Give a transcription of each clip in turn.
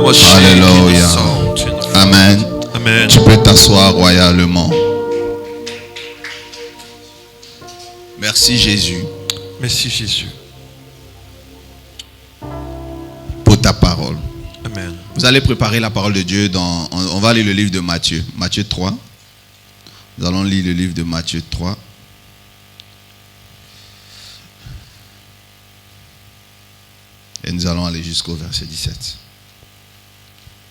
Alléluia. Amen. Amen. Tu peux t'asseoir royalement. Merci Jésus. Merci Jésus. Pour ta parole. Amen. Vous allez préparer la parole de Dieu dans... On va lire le livre de Matthieu. Matthieu 3. Nous allons lire le livre de Matthieu 3. Et nous allons aller jusqu'au verset 17.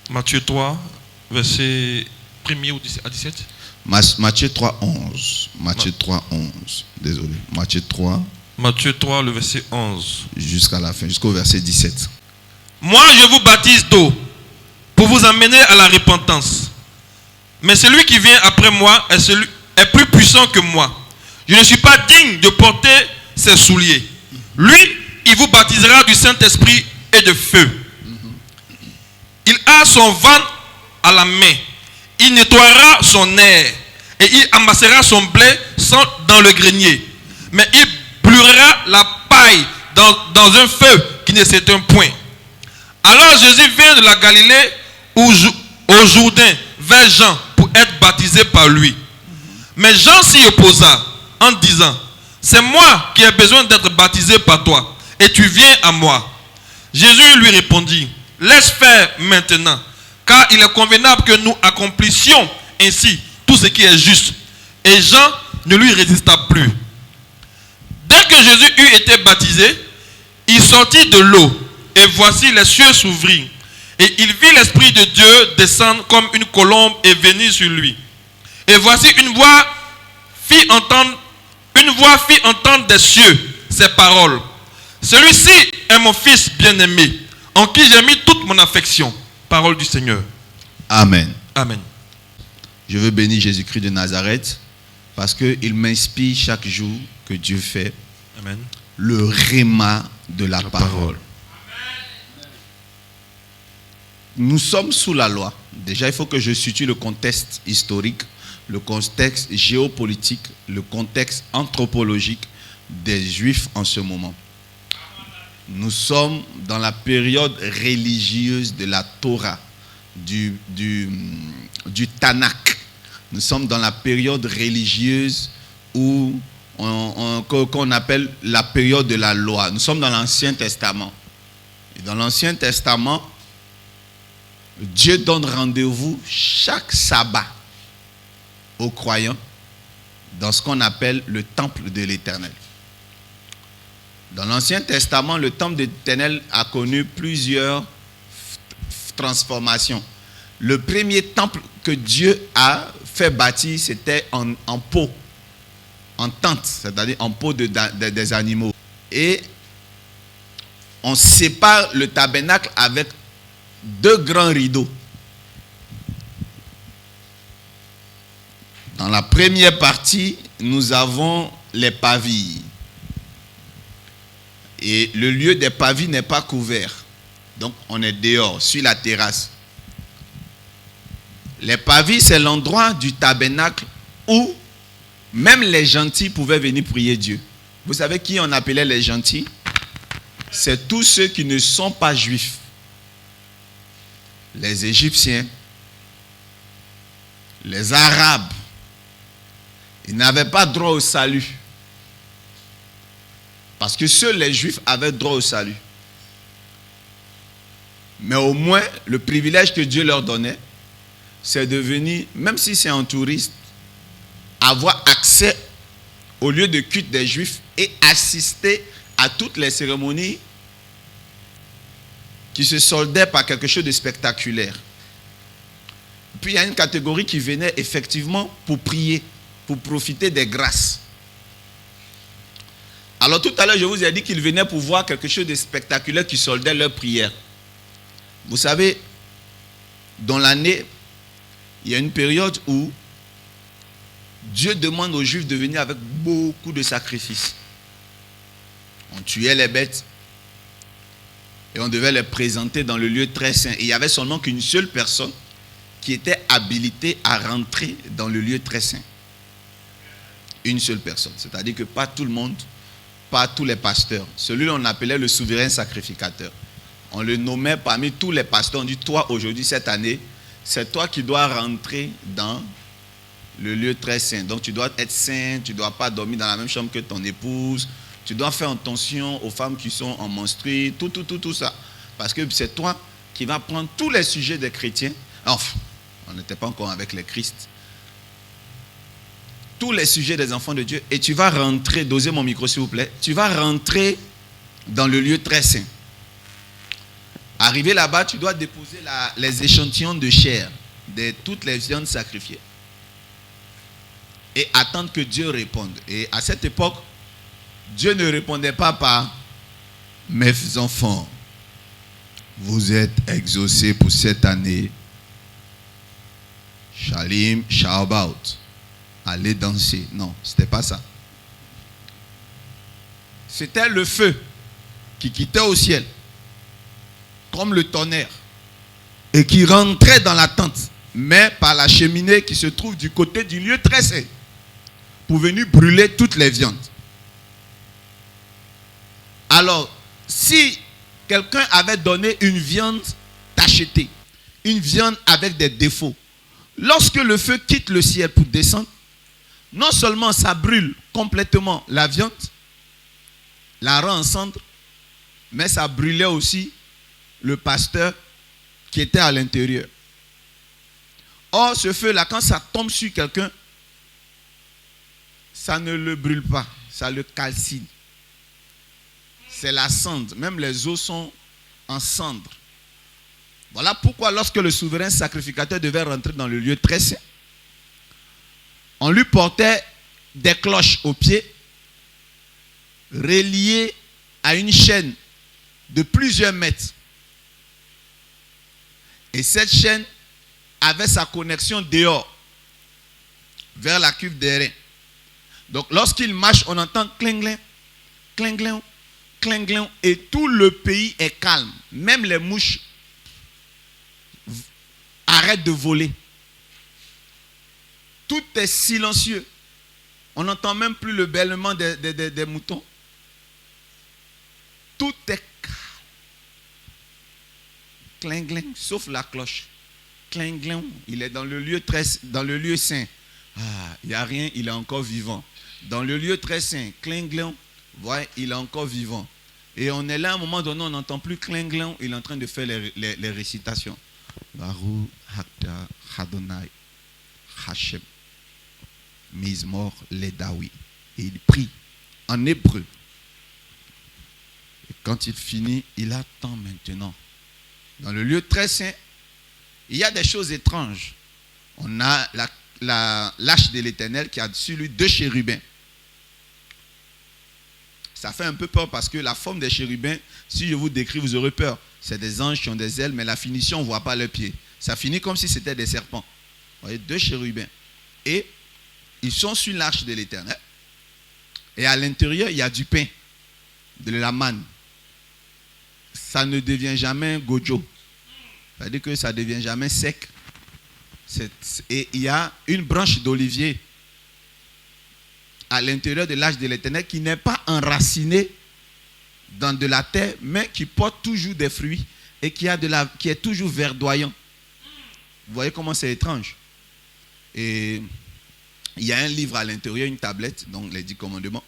Matthieu 3, verset 1er à 17. Matthieu 3, 11. Matthieu 3, 11. Désolé. Matthieu 3. Matthieu 3, le verset 11. Jusqu'à la fin, jusqu'au verset 17. Moi, je vous baptise d'eau pour vous amener à la repentance. Mais celui qui vient après moi est plus puissant que moi. Je ne suis pas digne de porter ses souliers. Lui, il vous baptisera du Saint-Esprit et de feu. Il a son ventre à la main. Il nettoiera son air et il amassera son blé dans le grenier. Mais il brûlera la paille dans un feu qui ne s'éteint point. Alors Jésus vient de la Galilée au Jourdain vers Jean pour être baptisé par lui. Mais Jean s'y opposa en disant: c'est moi qui ai besoin d'être baptisé par toi, et tu viens à moi. Jésus lui répondit: laisse faire maintenant, car il est convenable que nous accomplissions ainsi tout ce qui est juste. Et Jean ne lui résista plus. Dès que Jésus eut été baptisé, il sortit de l'eau, et voici les cieux s'ouvrirent. Et il vit l'Esprit de Dieu descendre comme une colombe et venir sur lui. Et voici une voix fit entendre des cieux ces paroles: celui-ci est mon fils bien-aimé, en qui j'ai mis toute mon affection. Parole du Seigneur. Amen. Amen. Je veux bénir Jésus-Christ de Nazareth parce qu'il m'inspire chaque jour que Dieu fait. Amen. Le réma de la parole. Nous sommes sous la loi. Déjà, il faut que je situe le contexte historique, le contexte géopolitique, le contexte anthropologique des Juifs en ce moment. Nous sommes dans la période religieuse de la Torah, du Tanakh. Nous sommes dans la période religieuse où qu'on appelle la période de la loi. Nous sommes dans l'Ancien Testament. Et dans l'Ancien Testament, Dieu donne rendez-vous chaque sabbat aux croyants dans ce qu'on appelle le temple de l'Éternel. Dans l'Ancien Testament, le temple de l'Éternel a connu plusieurs transformations. Le premier temple que Dieu a fait bâtir, c'était en peau, en tente, c'est-à-dire en peau des animaux. Et on sépare le tabernacle avec 2 grands rideaux. Dans la première partie, nous avons les pavilles. Et le lieu des pavilles n'est pas couvert. Donc on est dehors, sur la terrasse. Les pavilles, c'est l'endroit du tabernacle où même les gentils pouvaient venir prier Dieu. Vous savez qui on appelait les gentils? C'est tous ceux qui ne sont pas juifs. Les Égyptiens, les Arabes, ils n'avaient pas droit au salut. Parce que seuls les Juifs avaient droit au salut. Mais au moins, le privilège que Dieu leur donnait, c'est de venir, même si c'est un touriste, avoir accès au lieu de culte des Juifs et assister à toutes les cérémonies qui se soldaient par quelque chose de spectaculaire. Puis il y a une catégorie qui venait effectivement pour prier, pour profiter des grâces. Alors tout à l'heure, je vous ai dit qu'ils venaient pour voir quelque chose de spectaculaire qui soldait leur prière. Vous savez, dans l'année, il y a une période où Dieu demande aux Juifs de venir avec beaucoup de sacrifices. On tuait les bêtes et on devait les présenter dans le lieu très saint. Et il n'y avait seulement qu'une seule personne qui était habilitée à rentrer dans le lieu très saint. Une seule personne. C'est-à-dire que pas tout le monde, pas tous les pasteurs. Celui-là, on appelait le souverain sacrificateur. On le nommait parmi tous les pasteurs. On dit, toi, aujourd'hui, cette année, c'est toi qui dois rentrer dans le lieu très saint. Donc, tu dois être saint, tu ne dois pas dormir dans la même chambre que ton épouse. Tu dois faire attention aux femmes qui sont en menstrues, tout ça. Parce que c'est toi qui vas prendre tous les sujets des chrétiens. Enfin, on n'était pas encore avec les Christ. Tous les sujets des enfants de Dieu. Et tu vas rentrer, dosez mon micro s'il vous plaît, tu vas rentrer dans le lieu très saint. Arrivé là-bas, tu dois déposer les échantillons de chair de toutes les viandes sacrifiées. Et attendre que Dieu réponde. Et à cette époque, Dieu ne répondait pas par « Mes enfants, vous êtes exaucés pour cette année. Shalim, Shabaut. Allez danser. » Non, ce n'était pas ça. C'était le feu qui quittait au ciel, comme le tonnerre, et qui rentrait dans la tente, mais par la cheminée qui se trouve du côté du lieu très saint, pour venir brûler toutes les viandes. Alors, si quelqu'un avait donné une viande tachetée, une viande avec des défauts, lorsque le feu quitte le ciel pour descendre, non seulement ça brûle complètement la viande, la rend en cendre, mais ça brûlait aussi le pasteur qui était à l'intérieur. Or, ce feu-là, quand ça tombe sur quelqu'un, ça ne le brûle pas, ça le calcine. C'est la cendre, même les os sont en cendre. Voilà pourquoi lorsque le souverain sacrificateur devait rentrer dans le lieu très saint, on lui portait des cloches aux pieds, reliées à une chaîne de plusieurs mètres. Et cette chaîne avait sa connexion dehors, vers la cuve des reins. Donc lorsqu'il marche, on entend cling-cling, cling-cling, cling-cling, et tout le pays est calme. Même les mouches arrêtent de voler. Tout est silencieux. On n'entend même plus le bêlement des moutons. Tout est calme. Cling-cling, sauf la cloche. Cling-cling, il est dans le lieu saint. Ah, il n'y a rien, il est encore vivant. Dans le lieu très saint, cling-cling, voyez, il est encore vivant. Et on est là, à un moment donné, on n'entend plus cling-cling, il est en train de faire les récitations. Baruch Hakda Hadonai Hashem Mizmor Ledawi. Et il prie en hébreu. Et quand il finit, il attend maintenant. Dans le lieu très saint, il y a des choses étranges. On a l'arche de l'Éternel qui a sur lui 2 chérubins. Ça fait un peu peur parce que la forme des chérubins, si je vous décris, vous aurez peur. C'est des anges qui ont des ailes, mais la finition, on ne voit pas leurs pieds. Ça finit comme si c'était des serpents. Vous voyez, 2 chérubins. Et ils sont sur l'arche de l'Éternel. Et à l'intérieur, il y a du pain, de la manne. Ça ne devient jamais gojo. C'est-à-dire que ça ne devient jamais sec. Et il y a une branche d'olivier à l'intérieur de l'arche de l'Éternel qui n'est pas enracinée dans de la terre, mais qui porte toujours des fruits et qui est toujours verdoyant. Vous voyez comment c'est étrange. Et il y a un livre à l'intérieur, une tablette, donc les 10 commandements.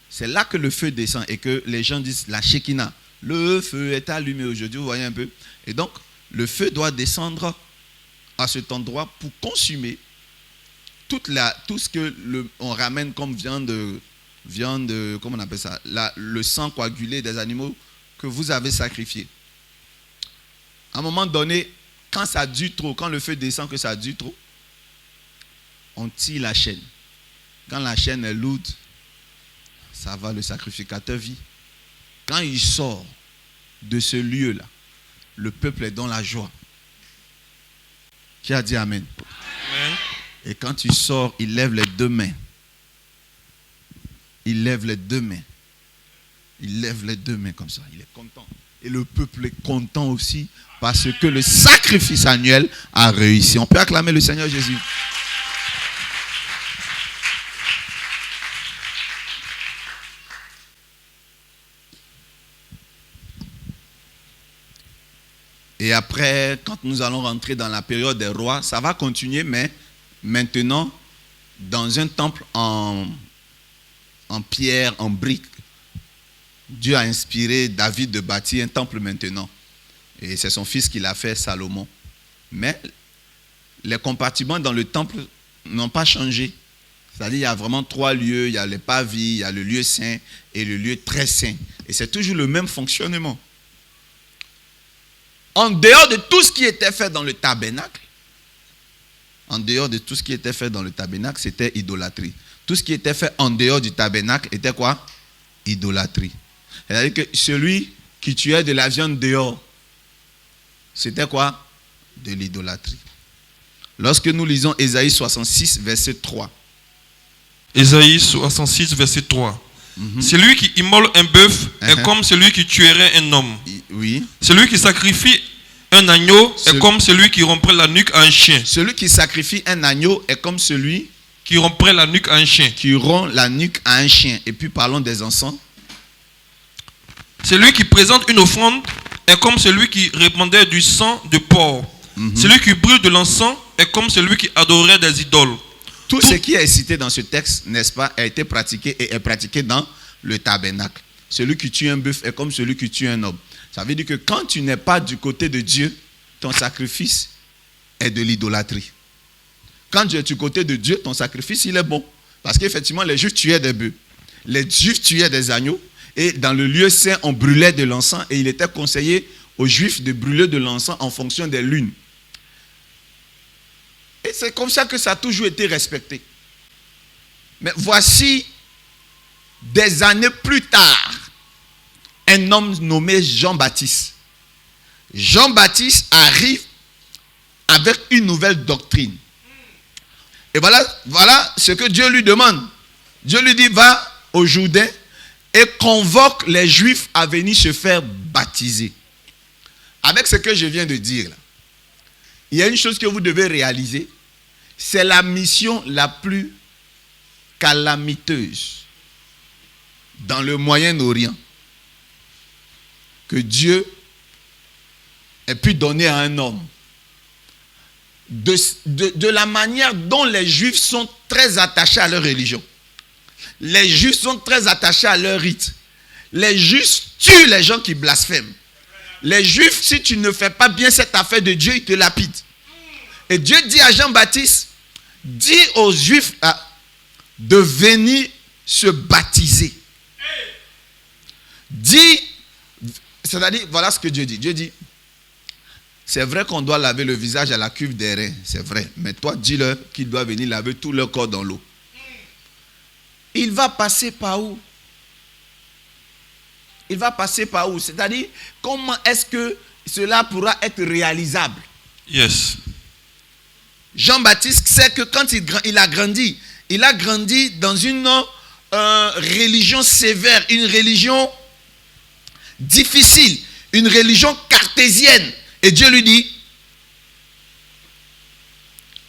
C'est là que le feu descend et que les gens disent la Shekinah. Le feu est allumé aujourd'hui, vous voyez un peu. Et donc, le feu doit descendre à cet endroit pour consumer tout ce que on ramène comme viande, comment on appelle ça, le sang coagulé des animaux que vous avez sacrifié. À un moment donné, quand ça dure trop, quand le feu descend, que ça dure trop, on tire la chaîne. Quand la chaîne est lourde, ça va, le sacrificateur vit. Quand il sort de ce lieu-là, le peuple est dans la joie. Qui a dit Amen? Amen. Et quand il sort, il lève les 2 mains. Il lève les 2 mains. Il lève les 2 mains comme ça. Il est content. Et le peuple est content aussi parce que le sacrifice annuel a réussi. On peut acclamer le Seigneur Jésus. Et après, quand nous allons rentrer dans la période des rois, ça va continuer, mais maintenant, dans un temple en pierre, en briques. Dieu a inspiré David de bâtir un temple maintenant. Et c'est son fils qui l'a fait, Salomon. Mais les compartiments dans le temple n'ont pas changé. C'est-à-dire, il y a vraiment 3 lieux. Il y a les parvis, il y a le lieu saint et le lieu très saint. Et c'est toujours le même fonctionnement. En dehors de tout ce qui était fait dans le tabernacle, c'était idolâtrie. Tout ce qui était fait en dehors du tabernacle était quoi? Idolâtrie. C'est-à-dire que celui qui tuait de la viande dehors, c'était quoi? De l'idolâtrie. Lorsque nous lisons Ésaïe 66, verset 3. Ésaïe 66, verset 3. Celui qui immole un bœuf est comme celui qui tuerait un homme. Oui. Celui qui sacrifie un agneau est comme celui qui romprait la nuque à un chien. Celui qui sacrifie un agneau est comme celui qui romprait la nuque à un chien. Qui rompt la nuque à un chien. Et puis parlons des encens. Celui qui présente une offrande est comme celui qui répandait du sang de porc. Celui qui brûle de l'encens est comme celui qui adorait des idoles. Tout ce qui est cité dans ce texte, n'est-ce pas, a été pratiqué et est pratiqué dans le tabernacle. Celui qui tue un bœuf est comme celui qui tue un homme. Ça veut dire que quand tu n'es pas du côté de Dieu, ton sacrifice est de l'idolâtrie. Quand tu es du côté de Dieu, ton sacrifice, il est bon. Parce qu'effectivement, les Juifs tuaient des bœufs. Les Juifs tuaient des agneaux. Et dans le lieu saint, on brûlait de l'encens. Et il était conseillé aux Juifs de brûler de l'encens en fonction des lunes. Et c'est comme ça que ça a toujours été respecté. Mais voici, des années plus tard, un homme nommé Jean-Baptiste. Jean-Baptiste arrive avec une nouvelle doctrine. Et voilà ce que Dieu lui demande. Dieu lui dit, va au Jourdain et convoque les Juifs à venir se faire baptiser. Avec ce que je viens de dire là, il y a une chose que vous devez réaliser, c'est la mission la plus calamiteuse dans le Moyen-Orient que Dieu ait pu donner à un homme. De la manière dont les Juifs sont très attachés à leur religion. Les Juifs sont très attachés à leur rite. Les Juifs tuent les gens qui blasphèment. Les Juifs, si tu ne fais pas bien cette affaire de Dieu, ils te lapident. Et Dieu dit à Jean-Baptiste, dis aux Juifs de venir se baptiser. Dis, c'est-à-dire, voilà ce que Dieu dit. Dieu dit, c'est vrai qu'on doit laver le visage à la cuve des reins, c'est vrai. Mais toi, dis-leur qu'ils doivent venir laver tout leur corps dans l'eau. Il va passer par où? Il va passer par où? C'est-à-dire, comment est-ce que cela pourra être réalisable? Yes. Jean-Baptiste sait que quand il a grandi dans une religion sévère, une religion difficile, une religion cartésienne. Et Dieu lui dit,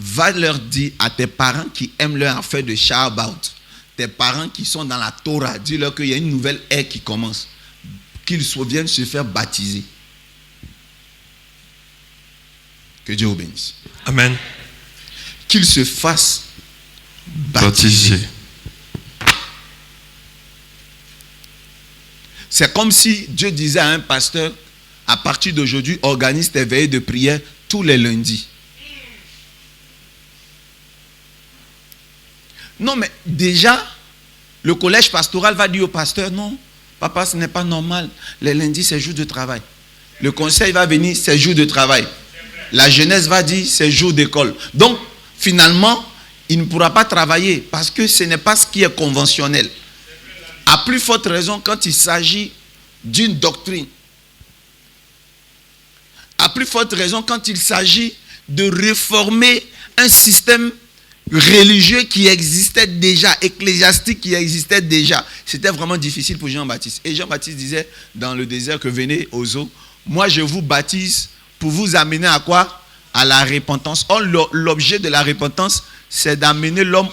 va leur dire à tes parents qui aiment leur affaire de Shabbat, tes parents qui sont dans la Torah, dis-leur qu'il y a une nouvelle ère qui commence, qu'ils viennent se faire baptiser. Que Dieu vous bénisse. Amen. Qu'ils se fassent baptiser. C'est comme si Dieu disait à un pasteur, à partir d'aujourd'hui, organise tes veillées de prière tous les lundis. Non, mais déjà, le collège pastoral va dire au pasteur, non, papa, ce n'est pas normal. Les lundis, c'est jour de travail. Le conseil va venir, c'est jour de travail. La jeunesse va dire, c'est jour d'école. Donc, finalement, il ne pourra pas travailler parce que ce n'est pas ce qui est conventionnel. À plus forte raison quand il s'agit d'une doctrine. À plus forte raison quand il s'agit de réformer un système religieux qui existait déjà, ecclésiastique qui existait déjà. C'était vraiment difficile pour Jean-Baptiste. Et Jean-Baptiste disait dans le désert que venez aux eaux, moi je vous baptise pour vous amener à quoi? À la repentance. Or, l'objet de la repentance, c'est d'amener l'homme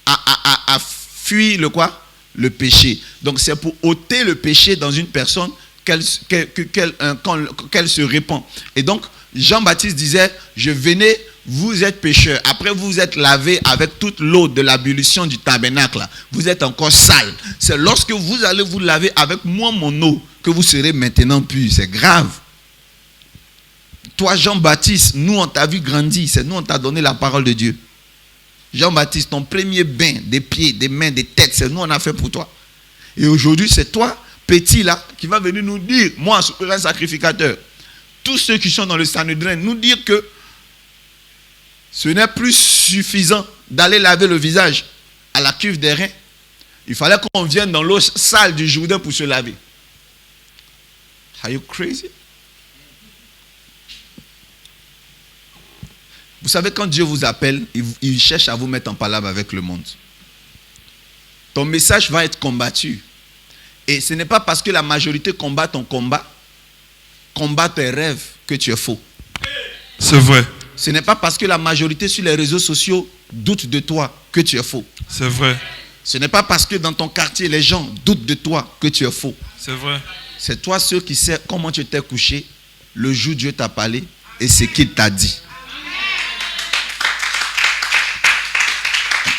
à fuir le quoi? Le péché. Donc c'est pour ôter le péché dans une personne qu'elle se répand. Et donc, Jean-Baptiste disait, je venais, vous êtes pécheurs. Après, vous êtes lavés avec toute l'eau de l'ablution du tabernacle. Vous êtes encore sales. C'est lorsque vous allez vous laver avec moi, mon eau, que vous serez maintenant purs. C'est grave. Toi, Jean-Baptiste, nous, on t'a vu grandir. C'est nous, on t'a donné la parole de Dieu. Jean-Baptiste, ton premier bain des pieds, des mains, des têtes, c'est nous, on a fait pour toi. Et aujourd'hui, c'est toi, petit là, qui va venir nous dire, moi, souverain sacrificateur, tous ceux qui sont dans le Sanhédrin, nous dire que ce n'est plus suffisant d'aller laver le visage à la cuve des reins. Il fallait qu'on vienne dans l'eau sale du Jourdain pour se laver. Are you crazy? Vous savez, quand Dieu vous appelle, il cherche à vous mettre en palabre avec le monde. Ton message va être combattu. Et ce n'est pas parce que la majorité combat ton combat, combat tes rêves, que tu es faux. C'est vrai. Ce n'est pas parce que la majorité sur les réseaux sociaux doute de toi que tu es faux. C'est vrai. Ce n'est pas parce que dans ton quartier, les gens doutent de toi que tu es faux. C'est vrai. C'est toi ceux qui savent comment tu t'es couché, le jour où Dieu t'a parlé et ce qu'il t'a dit.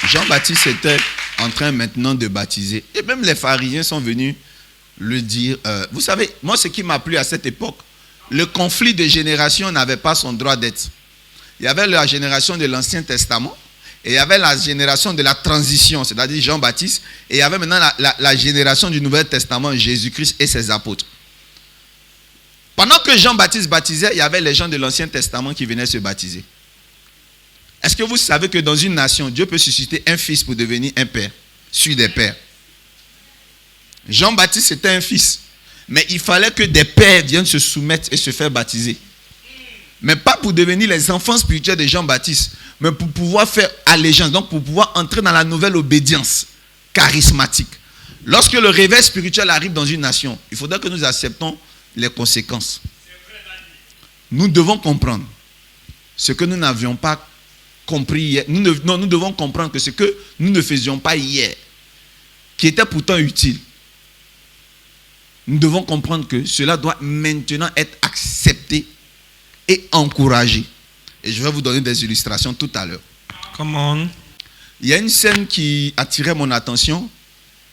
Jean-Baptiste était en train maintenant de baptiser. Et même les pharisiens sont venus le dire. Vous savez, moi ce qui m'a plu à cette époque, le conflit de génération n'avait pas son droit d'être. Il y avait la génération de l'Ancien Testament et il y avait la génération de la transition, c'est-à-dire Jean-Baptiste, et il y avait maintenant la génération du Nouvel Testament, Jésus-Christ et ses apôtres. Pendant que Jean-Baptiste baptisait, il y avait les gens de l'Ancien Testament qui venaient se baptiser. Est-ce que vous savez que dans une nation, Dieu peut susciter un fils pour devenir un père, celui des pères? Jean-Baptiste était un fils, mais il fallait que des pères viennent se soumettre et se faire baptiser. Mais pas pour devenir les enfants spirituels de Jean-Baptiste, mais pour pouvoir faire allégeance, donc pour pouvoir entrer dans la nouvelle obédience charismatique. Lorsque le réveil spirituel arrive dans une nation, il faudra que nous acceptons les conséquences. Nous devons comprendre ce que nous n'avions pas compris hier. Nous devons comprendre que ce que nous ne faisions pas hier, qui était pourtant utile, nous devons comprendre que cela doit maintenant être accepté et encouragé. Et je vais vous donner des illustrations tout à l'heure. Come on. Il y a une scène qui attirait mon attention,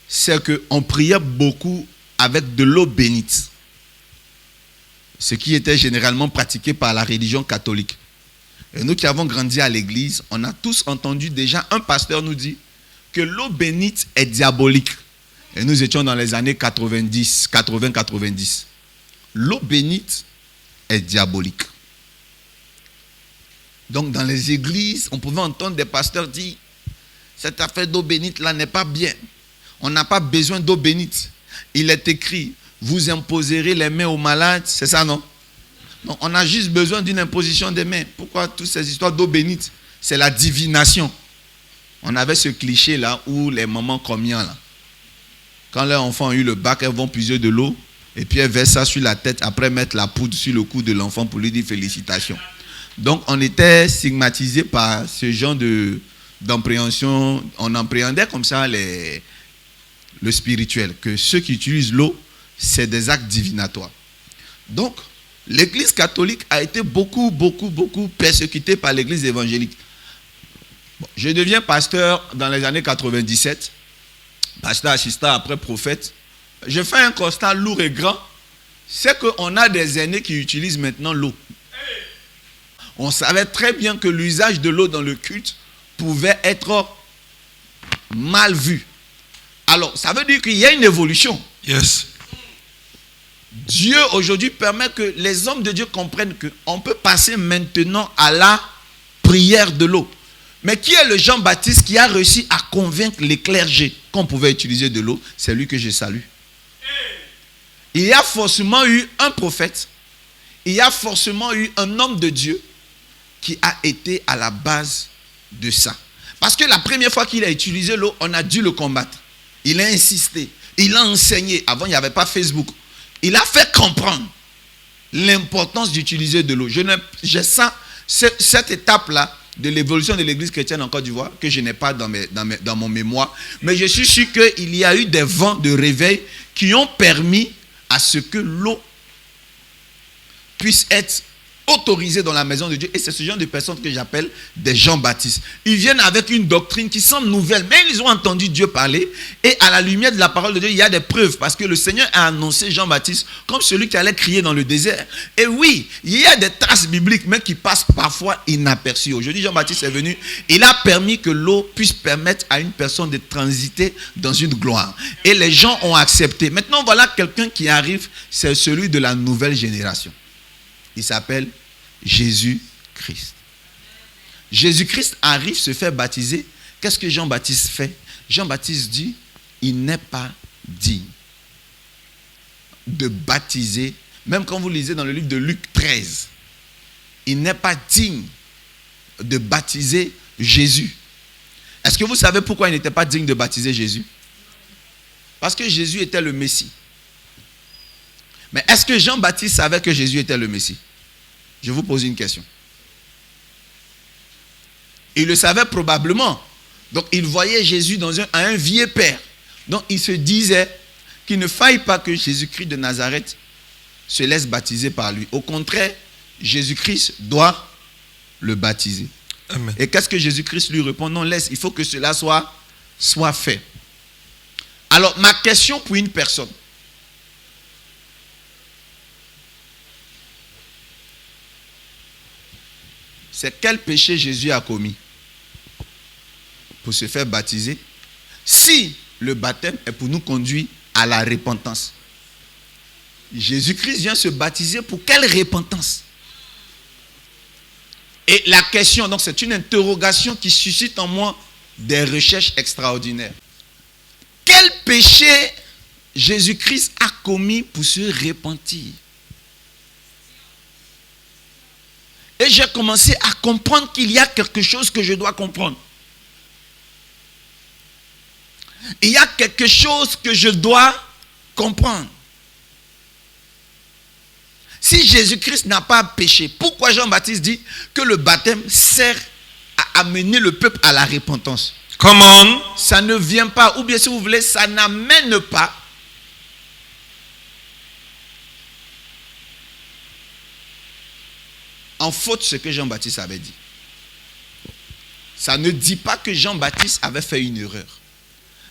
c'est qu'on priait beaucoup avec de l'eau bénite. Ce qui était généralement pratiqué par la religion catholique. Et nous qui avons grandi à l'église, on a tous entendu déjà un pasteur nous dire que l'eau bénite est diabolique. Et nous étions dans les années 80-90. L'eau bénite est diabolique. Donc dans les églises, on pouvait entendre des pasteurs dire cette affaire d'eau bénite là n'est pas bien. On n'a pas besoin d'eau bénite. Il est écrit, vous imposerez les mains aux malades, c'est ça non? Non, on a juste besoin d'une imposition des mains. Pourquoi toutes ces histoires d'eau bénite? C'est la divination. On avait ce cliché là où les mamans commiens là, quand leurs enfants ont eu le bac, elles vont puiser de l'eau et puis elles versent ça sur la tête, après mettre la poudre sur le cou de l'enfant pour lui dire félicitations. Donc on était stigmatisé par ce genre d'appréhension. On appréhendait comme ça le spirituel, que ceux qui utilisent l'eau, c'est des actes divinatoires. Donc l'église catholique a été beaucoup persécutée par l'église évangélique. Bon, je deviens pasteur dans les années 97, pasteur assistant après prophète. Je fais un constat lourd et grand, c'est qu'on a des aînés qui utilisent maintenant l'eau. On savait très bien que l'usage de l'eau dans le culte pouvait être mal vu. Alors, ça veut dire qu'il y a une évolution. Yes. Dieu aujourd'hui permet que les hommes de Dieu comprennent qu'on peut passer maintenant à la prière de l'eau. Mais qui est le Jean-Baptiste qui a réussi à convaincre les clergés qu'on pouvait utiliser de l'eau? C'est lui que je salue. Il y a forcément eu un prophète, il y a forcément eu un homme de Dieu qui a été à la base de ça. Parce que la première fois qu'il a utilisé l'eau, on a dû le combattre. Il a insisté, il a enseigné. Avant, il n'y avait pas Facebook. Il a fait comprendre l'importance d'utiliser de l'eau. J'ai ça, cette étape-là de l'évolution de l'église chrétienne en Côte d'Ivoire, que je n'ai pas dans mon mémoire. Mais je suis sûr qu'il y a eu des vents de réveil qui ont permis à ce que l'eau puisse être autorisés dans la maison de Dieu. Et c'est ce genre de personnes que j'appelle des Jean-Baptiste. Ils viennent avec une doctrine qui semble nouvelle, mais ils ont entendu Dieu parler. Et à la lumière de la parole de Dieu, il y a des preuves. Parce que le Seigneur a annoncé Jean-Baptiste comme celui qui allait crier dans le désert. Et oui, il y a des traces bibliques, mais qui passent parfois inaperçues. Aujourd'hui, Jean-Baptiste est venu. Il a permis que l'eau puisse permettre à une personne de transiter dans une gloire. Et les gens ont accepté. Maintenant, voilà quelqu'un qui arrive. C'est celui de la nouvelle génération. Il s'appelle Jésus-Christ. Jésus-Christ arrive, se fait baptiser. Qu'est-ce que Jean-Baptiste fait? Jean-Baptiste dit, il n'est pas digne de baptiser. Même quand vous lisez dans le livre de Luc 13, il n'est pas digne de baptiser Jésus. Est-ce que vous savez pourquoi il n'était pas digne de baptiser Jésus? Parce que Jésus était le Messie. Mais est-ce que Jean-Baptiste savait que Jésus était le Messie? Je vous pose une question. Il le savait probablement. Donc il voyait Jésus dans un vieux père. Donc il se disait qu'il ne faille pas que Jésus-Christ de Nazareth se laisse baptiser par lui. Au contraire, Jésus-Christ doit le baptiser. Amen. Et qu'est-ce que Jésus-Christ lui répond? Non, laisse, il faut que cela soit fait. Alors ma question pour une personne. C'est quel péché Jésus a commis pour se faire baptiser? Si le baptême est pour nous conduire à la repentance. Jésus-Christ vient se baptiser pour quelle repentance? Et la question, donc c'est une interrogation qui suscite en moi des recherches extraordinaires. Quel péché Jésus-Christ a commis pour se repentir? Et j'ai commencé à comprendre qu'il y a quelque chose que je dois comprendre. Il y a quelque chose que je dois comprendre. Si Jésus-Christ n'a pas péché, pourquoi Jean-Baptiste dit que le baptême sert à amener le peuple à la repentance? Come on. Ça ne vient pas, ou bien si vous voulez, ça n'amène pas en faute ce que Jean-Baptiste avait dit. Ça ne dit pas que Jean-Baptiste avait fait une erreur.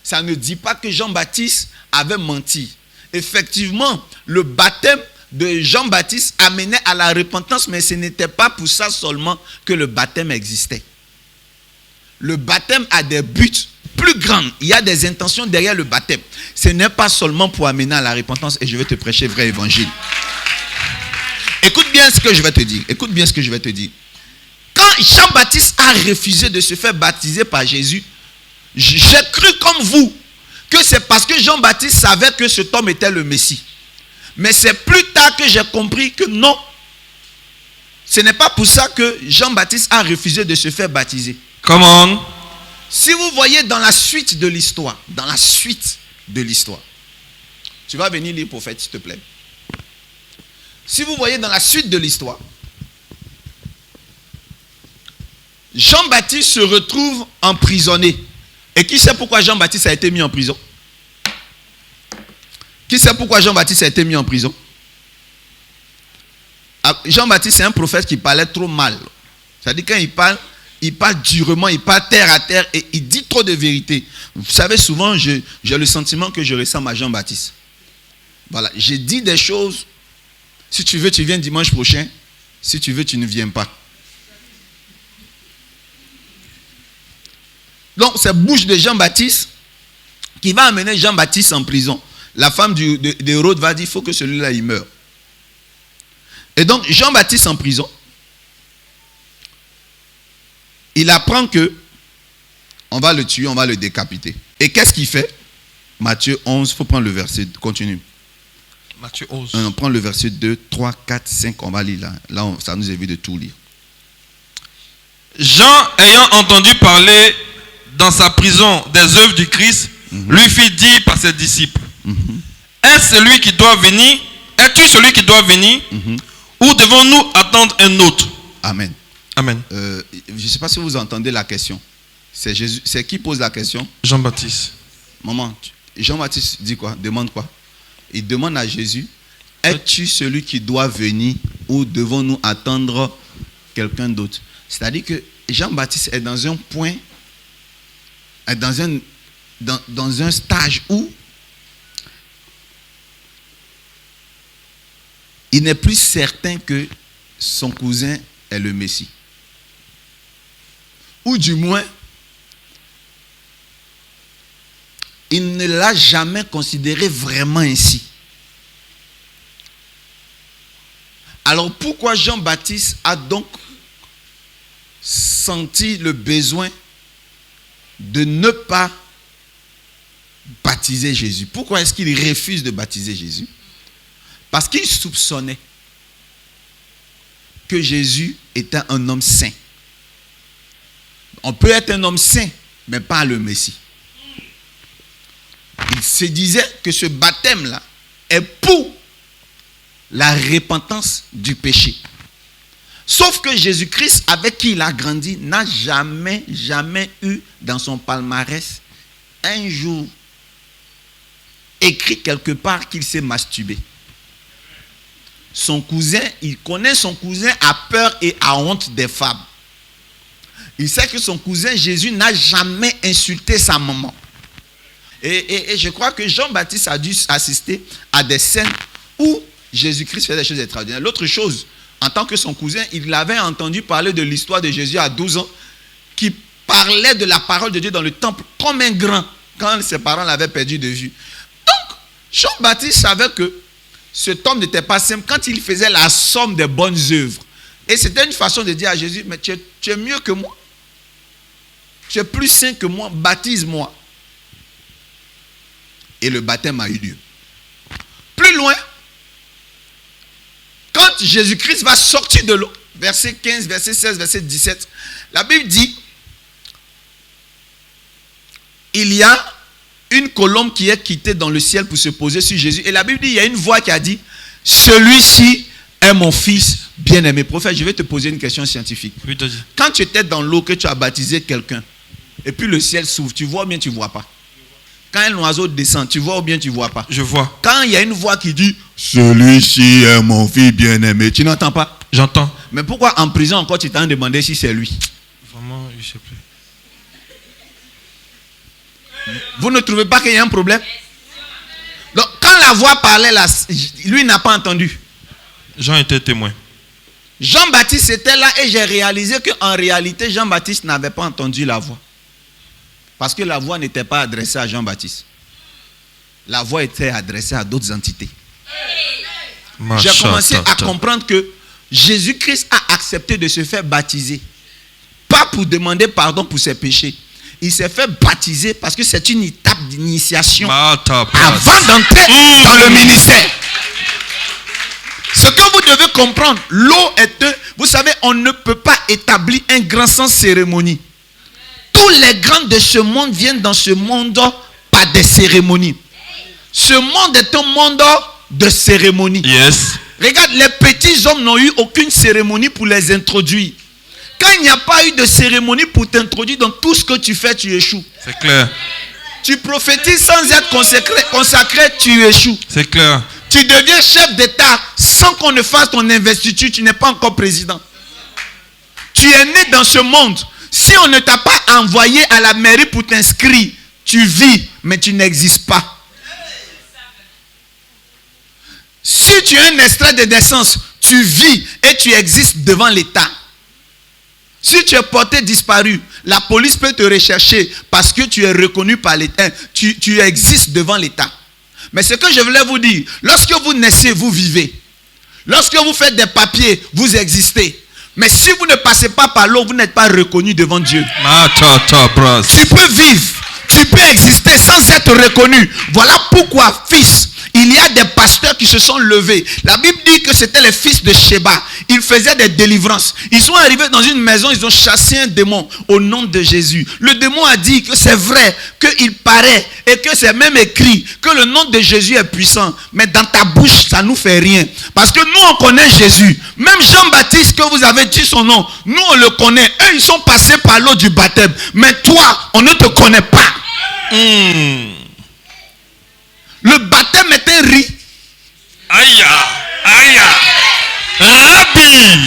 Ça ne dit pas que Jean-Baptiste avait menti. Effectivement, le baptême de Jean-Baptiste amenait à la repentance, mais ce n'était pas pour ça seulement que le baptême existait. Le baptême a des buts plus grands. Il y a des intentions derrière le baptême. Ce n'est pas seulement pour amener à la repentance, et je vais te prêcher vrai évangile. Écoute bien ce que je vais te dire. Écoute bien ce que je vais te dire. Quand Jean-Baptiste a refusé de se faire baptiser par Jésus, j'ai cru comme vous que c'est parce que Jean-Baptiste savait que cet homme était le Messie. Mais c'est plus tard que j'ai compris que non. Ce n'est pas pour ça que Jean-Baptiste a refusé de se faire baptiser. Come on. Si vous voyez dans la suite de l'histoire, tu vas venir lire Prophète, s'il te plaît. Si vous voyez dans la suite de l'histoire, Jean-Baptiste se retrouve emprisonné. Et qui sait pourquoi Jean-Baptiste a été mis en prison? Qui sait pourquoi Jean-Baptiste a été mis en prison? Jean-Baptiste, c'est un prophète qui parlait trop mal. C'est-à-dire quand il parle durement, il parle terre à terre et il dit trop de vérité. Vous savez, souvent, j'ai le sentiment que je ressemble à Jean-Baptiste. Voilà, j'ai dit des choses. Si tu veux, tu viens dimanche prochain. Si tu veux, tu ne viens pas. Donc, c'est bouche de Jean-Baptiste qui va amener Jean-Baptiste en prison. La femme d'Hérode va dire, il faut que celui-là, il meure. Et donc, Jean-Baptiste en prison, il apprend que on va le tuer, on va le décapiter. Et qu'est-ce qu'il fait? Matthieu 11, il faut prendre le verset, continue. Matthieu 11. On prend le verset 2, 3, 4, 5, on va lire là. Là, ça nous évite de tout lire. Jean, ayant entendu parler dans sa prison des œuvres du Christ, lui fit dire par ses disciples, est-ce celui qui doit venir? Es-tu celui qui doit venir? Ou devons-nous attendre un autre? Amen. Amen. Je ne sais pas si vous entendez la question. C'est Jésus. C'est qui pose la question? Jean-Baptiste. Maman, Jean-Baptiste dit quoi? Demande quoi? Il demande à Jésus, es-tu celui qui doit venir ou devons-nous attendre quelqu'un d'autre? C'est-à-dire que Jean-Baptiste est dans un point, est dans un stage où il n'est plus certain que son cousin est le Messie. Ou du moins, il ne l'a jamais considéré vraiment ainsi. Alors pourquoi Jean-Baptiste a donc senti le besoin de ne pas baptiser Jésus? Pourquoi est-ce qu'il refuse de baptiser Jésus? Parce qu'il soupçonnait que Jésus était un homme saint. On peut être un homme saint, mais pas le Messie. Il se disait que ce baptême-là est pour la repentance du péché. Sauf que Jésus-Christ, avec qui il a grandi, n'a jamais eu dans son palmarès un jour écrit quelque part qu'il s'est masturbé. Son cousin, il connaît son cousin à peur et à honte des femmes. Il sait que son cousin Jésus n'a jamais insulté sa maman. Et je crois que Jean-Baptiste a dû assister à des scènes où Jésus-Christ fait des choses extraordinaires. L'autre chose, en tant que son cousin, il avait entendu parler de l'histoire de Jésus à 12 ans, qui parlait de la parole de Dieu dans le temple comme un grand, quand ses parents l'avaient perdu de vue. Donc, Jean-Baptiste savait que cet homme n'était pas simple quand il faisait la somme des bonnes œuvres. Et c'était une façon de dire à Jésus, mais tu es mieux que moi. Tu es plus saint que moi, baptise-moi. Et le baptême a eu lieu. Plus loin, quand Jésus-Christ va sortir de l'eau, verset 15, verset 16, verset 17, la Bible dit, il y a une colombe qui est quittée dans le ciel pour se poser sur Jésus. Et la Bible dit, il y a une voix qui a dit, celui-ci est mon fils bien-aimé. Prophète, je vais te poser une question scientifique. Oui, quand tu étais dans l'eau, que tu as baptisé quelqu'un, et puis le ciel s'ouvre, tu vois ou bien tu ne vois pas? Quand un oiseau descend, tu vois ou bien tu ne vois pas? Je vois. Quand il y a une voix qui dit, celui-ci est mon fils bien-aimé, tu n'entends pas? J'entends. Mais pourquoi en prison encore tu t'en demandé si c'est lui? Vraiment, je ne sais plus. Vous ne trouvez pas qu'il y a un problème? Donc, quand la voix parlait, là, lui n'a pas entendu. Jean était témoin. Jean-Baptiste était là et j'ai réalisé qu'en réalité, Jean-Baptiste n'avait pas entendu la voix. Parce que la voix n'était pas adressée à Jean-Baptiste. La voix était adressée à d'autres entités. J'ai commencé à comprendre que Jésus-Christ a accepté de se faire baptiser. Pas pour demander pardon pour ses péchés. Il s'est fait baptiser parce que c'est une étape d'initiation avant d'entrer dans le ministère. Ce que vous devez comprendre, l'eau est un... Vous savez, on ne peut pas établir un grand sans cérémonie. Tous les grands de ce monde viennent dans ce monde par des cérémonies. Ce monde est un monde de cérémonies. Yes. Regarde, les petits hommes n'ont eu aucune cérémonie pour les introduire. Quand il n'y a pas eu de cérémonie pour t'introduire dans tout ce que tu fais, tu échoues. C'est clair. Tu prophétises sans être consacré, tu échoues. C'est clair. Tu deviens chef d'État sans qu'on ne fasse ton investiture, tu n'es pas encore président. Tu es né dans ce monde. Si on ne t'a pas envoyé à la mairie pour t'inscrire, tu vis, mais tu n'existes pas. Si tu as un extrait de naissance, tu vis et tu existes devant l'État. Si tu es porté disparu, la police peut te rechercher parce que tu es reconnu par l'État. Tu existes devant l'État. Mais ce que je voulais vous dire, lorsque vous naissez, vous vivez. Lorsque vous faites des papiers, vous existez. Mais si vous ne passez pas par l'eau, vous n'êtes pas reconnu devant Dieu. Tu peux vivre, tu peux exister sans être reconnu. Voilà pourquoi, fils, il y a des pasteurs qui se sont levés. La Bible dit que c'était les fils de Sheba. Ils faisaient des délivrances. Ils sont arrivés dans une maison, ils ont chassé un démon au nom de Jésus. Le démon a dit que c'est vrai, qu'il paraît et que c'est même écrit que le nom de Jésus est puissant. Mais dans ta bouche, ça ne nous fait rien. Parce que nous, on connaît Jésus. Même Jean-Baptiste, que vous avez dit son nom, nous, on le connaît. Eux, ils sont passés par l'eau du baptême. Mais toi, on ne te connaît pas. Le baptême est un rite. Aïe, aïe. Rabbi.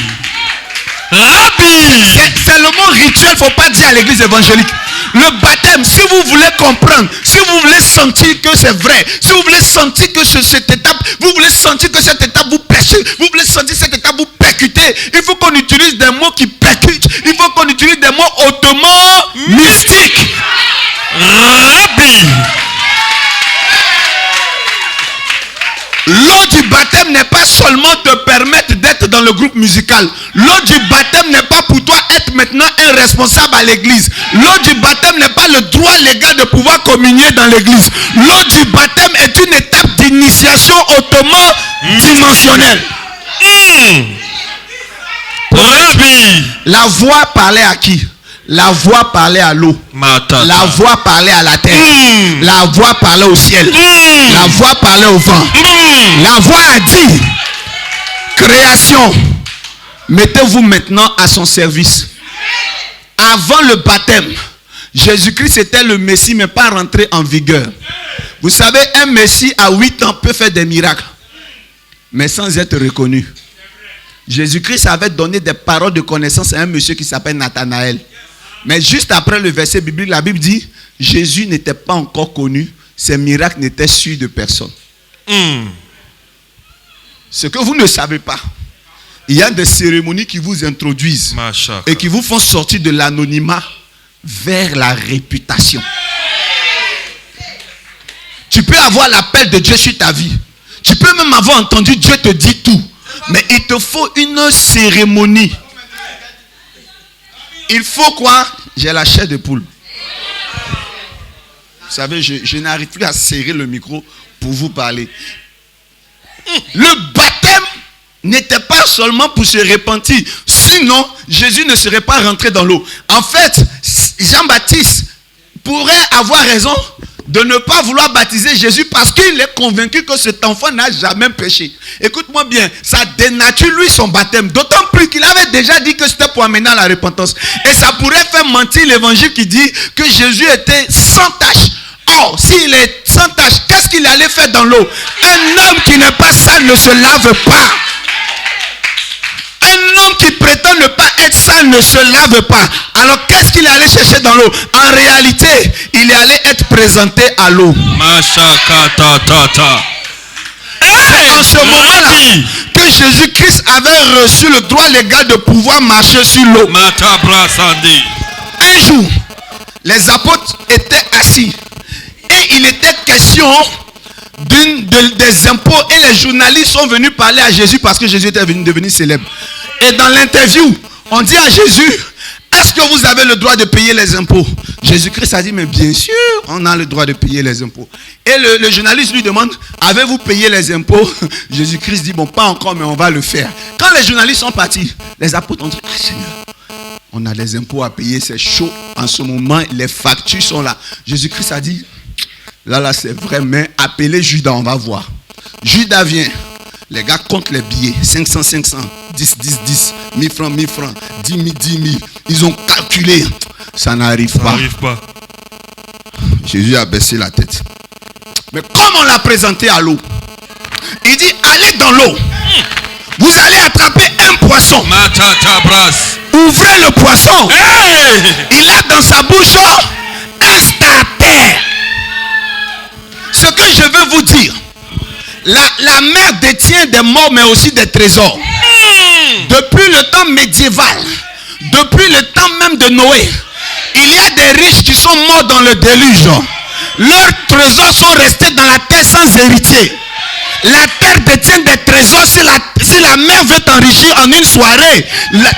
Rabbi. C'est le mot rituel, il ne faut pas dire à l'église évangélique. Le baptême, si vous voulez comprendre, si vous voulez sentir que c'est vrai, si vous voulez sentir que cette étape, vous voulez sentir que cette étape vous pêche, vous voulez sentir cette étape vous percuter, il faut qu'on utilise des mots qui percutent, il faut qu'on utilise des mots hautement mystiques. Rabbi. L'eau du baptême n'est pas seulement te permettre d'être dans le groupe musical. L'eau du baptême n'est pas pour toi être maintenant un responsable à l'église. L'eau du baptême n'est pas le droit légal de pouvoir communier dans l'église. L'eau du baptême est une étape d'initiation hautement dimensionnelle. Rabbi. La voix parlait à qui? La voix parlait à l'eau. La voix parlait à la terre. La voix parlait au ciel. La voix parlait au vent. La voix a dit, création, mettez-vous maintenant à son service. Avant le baptême, Jésus-Christ était le Messie, mais pas rentré en vigueur. Vous savez, un Messie à 8 ans peut faire des miracles, mais sans être reconnu. Jésus-Christ avait donné des paroles de connaissance à un monsieur qui s'appelle Nathanaël. Mais juste après le verset biblique, la Bible dit, Jésus n'était pas encore connu, ses miracles n'étaient sûrs de personne. Ce que vous ne savez pas, il y a des cérémonies qui vous introduisent et qui vous font sortir de l'anonymat vers la réputation. Tu peux avoir l'appel de Dieu sur ta vie. Tu peux même avoir entendu Dieu te dire tout. Mais il te faut une cérémonie. Il faut quoi? J'ai la chair de poule. Vous savez, je n'arrive plus à serrer le micro pour vous parler. Le baptême n'était pas seulement pour se repentir. Sinon, Jésus ne serait pas rentré dans l'eau. En fait, Jean-Baptiste pourrait avoir raison de ne pas vouloir baptiser Jésus parce qu'il est convaincu que cet enfant n'a jamais péché. Écoute-moi bien, ça dénature lui son baptême. D'autant plus qu'il avait déjà dit que c'était pour amener à la repentance. Et ça pourrait faire mentir l'évangile qui dit que Jésus était sans tache. Or, s'il est sans tache, qu'est-ce qu'il allait faire dans l'eau? Un homme qui n'est pas sale ne se lave pas. Un homme qui prétend ne pas être sale ne se lave pas. Alors qu'est-ce qu'il allait chercher dans l'eau? En réalité, il allait être présenté à l'eau. C'est en ce moment-là que Jésus-Christ avait reçu le droit légal de pouvoir marcher sur l'eau. Un jour, les apôtres étaient assis et il était question des impôts et les journalistes sont venus parler à Jésus parce que Jésus était devenu célèbre. Et dans l'interview, on dit à Jésus, est-ce que vous avez le droit de payer les impôts? Jésus-Christ a dit, mais bien sûr, on a le droit de payer les impôts. Et le journaliste lui demande, avez-vous payé les impôts? Jésus-Christ dit, bon, pas encore, mais on va le faire. Quand les journalistes sont partis, les apôtres ont dit, ah Seigneur, on a des impôts à payer, c'est chaud. En ce moment, les factures sont là. Jésus-Christ a dit, là, c'est vrai, mais appelez Judas, on va voir. Judas vient. Les gars comptent les billets. 500, 500, 10, 10, 10, 1000 francs, 1000 francs, 10 000, 10 000. Ils ont calculé. Ça n'arrive pas. Jésus a baissé la tête. Mais comme on l'a présenté à l'eau, il dit, allez dans l'eau. Vous allez attraper un poisson. Ouvrez le poisson. Il a dans sa bouche un starter. Ce que je veux vous dire, la mer détient des morts mais aussi des trésors. Depuis le temps médiéval, depuis le temps même de Noé, il y a des riches qui sont morts dans le déluge. Leurs trésors sont restés dans la terre sans héritier. La terre détient des trésors. Si la mer veut t'enrichir en une soirée,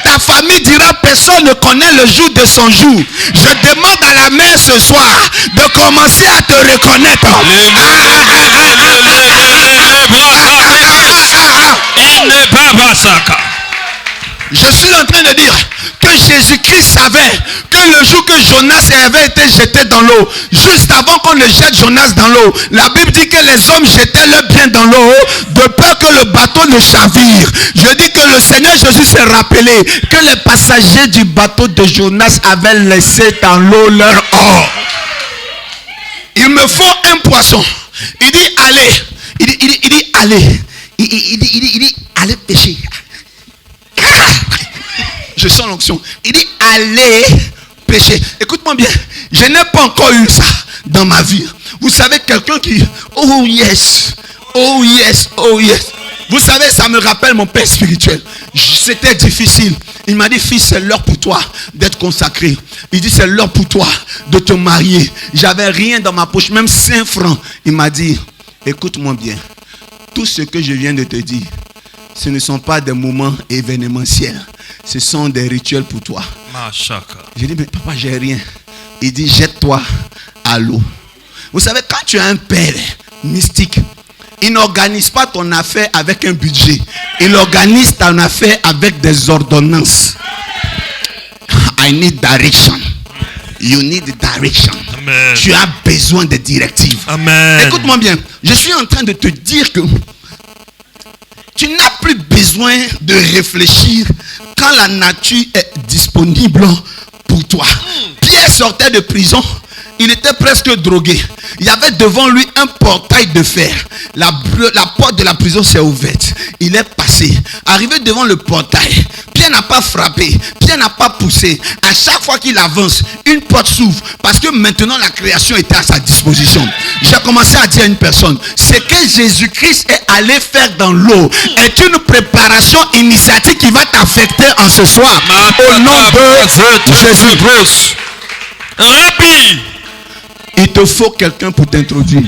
ta famille dira personne ne connaît le jour de son jour. Je demande à la mer ce soir de commencer à te reconnaître. Je suis en train de dire que Jésus-Christ savait que le jour que Jonas avait été jeté dans l'eau, juste avant qu'on le jette Jonas dans l'eau, la Bible dit que les hommes jetaient leur bien dans l'eau de peur que le bateau ne chavire. Je dis que le Seigneur Jésus s'est rappelé que les passagers du bateau de Jonas avaient laissé dans l'eau leur or. Il me faut un poisson. Il dit allez. Il dit allez. Il dit, allez pécher. Je sens l'onction. Il dit, allez pécher. Écoute-moi bien. Je n'ai pas encore eu ça dans ma vie. Vous savez, quelqu'un qui, oh yes, oh yes, oh yes. Vous savez, ça me rappelle mon père spirituel. C'était difficile. Il m'a dit, fils, c'est l'heure pour toi d'être consacré. Il dit, c'est l'heure pour toi de te marier. J'avais rien dans ma poche, même 5 francs. Il m'a dit, écoute-moi bien. Tout ce que je viens de te dire, ce ne sont pas des moments événementiels. Ce sont des rituels pour toi. J'ai dit, mais papa, j'ai rien. Il dit, jette-toi à l'eau. Vous savez, quand tu as un père mystique, il n'organise pas ton affaire avec un budget. Il organise ton affaire avec des ordonnances. I need direction. You need direction. Amen. Tu as besoin de directives. Amen. Écoute-moi bien. Je suis en train de te dire que tu n'as plus besoin de réfléchir quand la nature est disponible pour toi. Pierre sortait de prison. Il était presque drogué. Il y avait devant lui un portail de fer. La porte de la prison s'est ouverte. Il est passé. Arrivé devant le portail, Pierre n'a pas frappé. Pierre n'a pas poussé. À chaque fois qu'il avance, une porte s'ouvre. Parce que maintenant la création était à sa disposition. J'ai commencé à dire à une personne, ce que Jésus-Christ est allé faire dans l'eau est une préparation initiatique qui va t'affecter en ce soir. Au nom de Jésus-Christ. Rabbi. Il te faut quelqu'un pour t'introduire.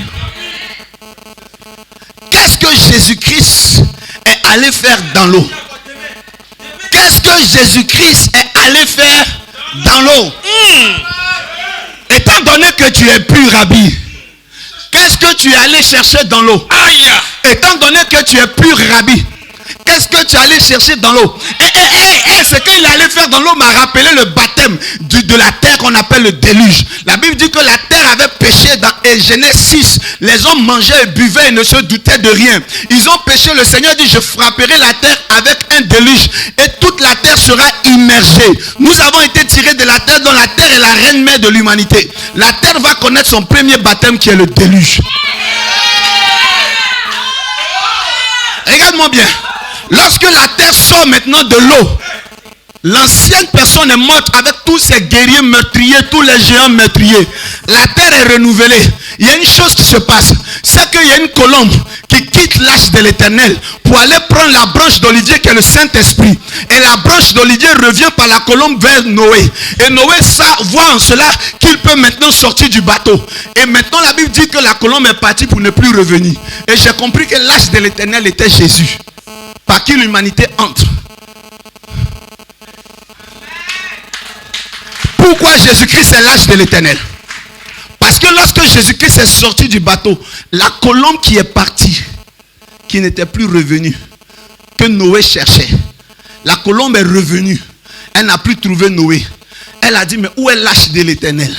Qu'est-ce que Jésus-Christ est allé faire dans l'eau? Qu'est-ce que Jésus-Christ est allé faire dans l'eau? Étant donné que tu es pur, Rabbi, qu'est-ce que tu es allé chercher dans l'eau? Étant donné que tu es pur, Rabbi, qu'est-ce que tu es allé chercher dans l'eau? Ce qu'il allait faire dans l'eau m'a rappelé le baptême de la terre qu'on appelle le déluge. La Bible dit que la terre avait péché dans Genèse 6. Les hommes mangeaient et buvaient et ne se doutaient de rien. Ils ont péché. Le Seigneur dit, je frapperai la terre avec un déluge et toute la terre sera immergée. Nous avons été tirés de la terre dont la terre est la reine mère de l'humanité. La terre va connaître son premier baptême qui est le déluge. Regarde-moi bien. Lorsque la terre sort maintenant de l'eau, l'ancienne personne est morte avec tous ces guerriers meurtriers, tous les géants meurtriers. La terre est renouvelée. Il y a une chose qui se passe, c'est qu'il y a une colombe qui quitte l'arche de l'Éternel pour aller prendre la branche d'olivier qui est le Saint-Esprit. Et la branche d'olivier revient par la colombe vers Noé. Et Noé voit en cela qu'il peut maintenant sortir du bateau. Et maintenant la Bible dit que la colombe est partie pour ne plus revenir. Et j'ai compris que l'arche de l'Éternel était Jésus, par qui l'humanité entre. Pourquoi Jésus-Christ est l'arche de l'Éternel? Parce que lorsque Jésus-Christ est sorti du bateau, la colombe qui est partie, qui n'était plus revenue, que Noé cherchait, la colombe est revenue. Elle n'a plus trouvé Noé. Elle a dit, mais où est l'arche de l'Éternel?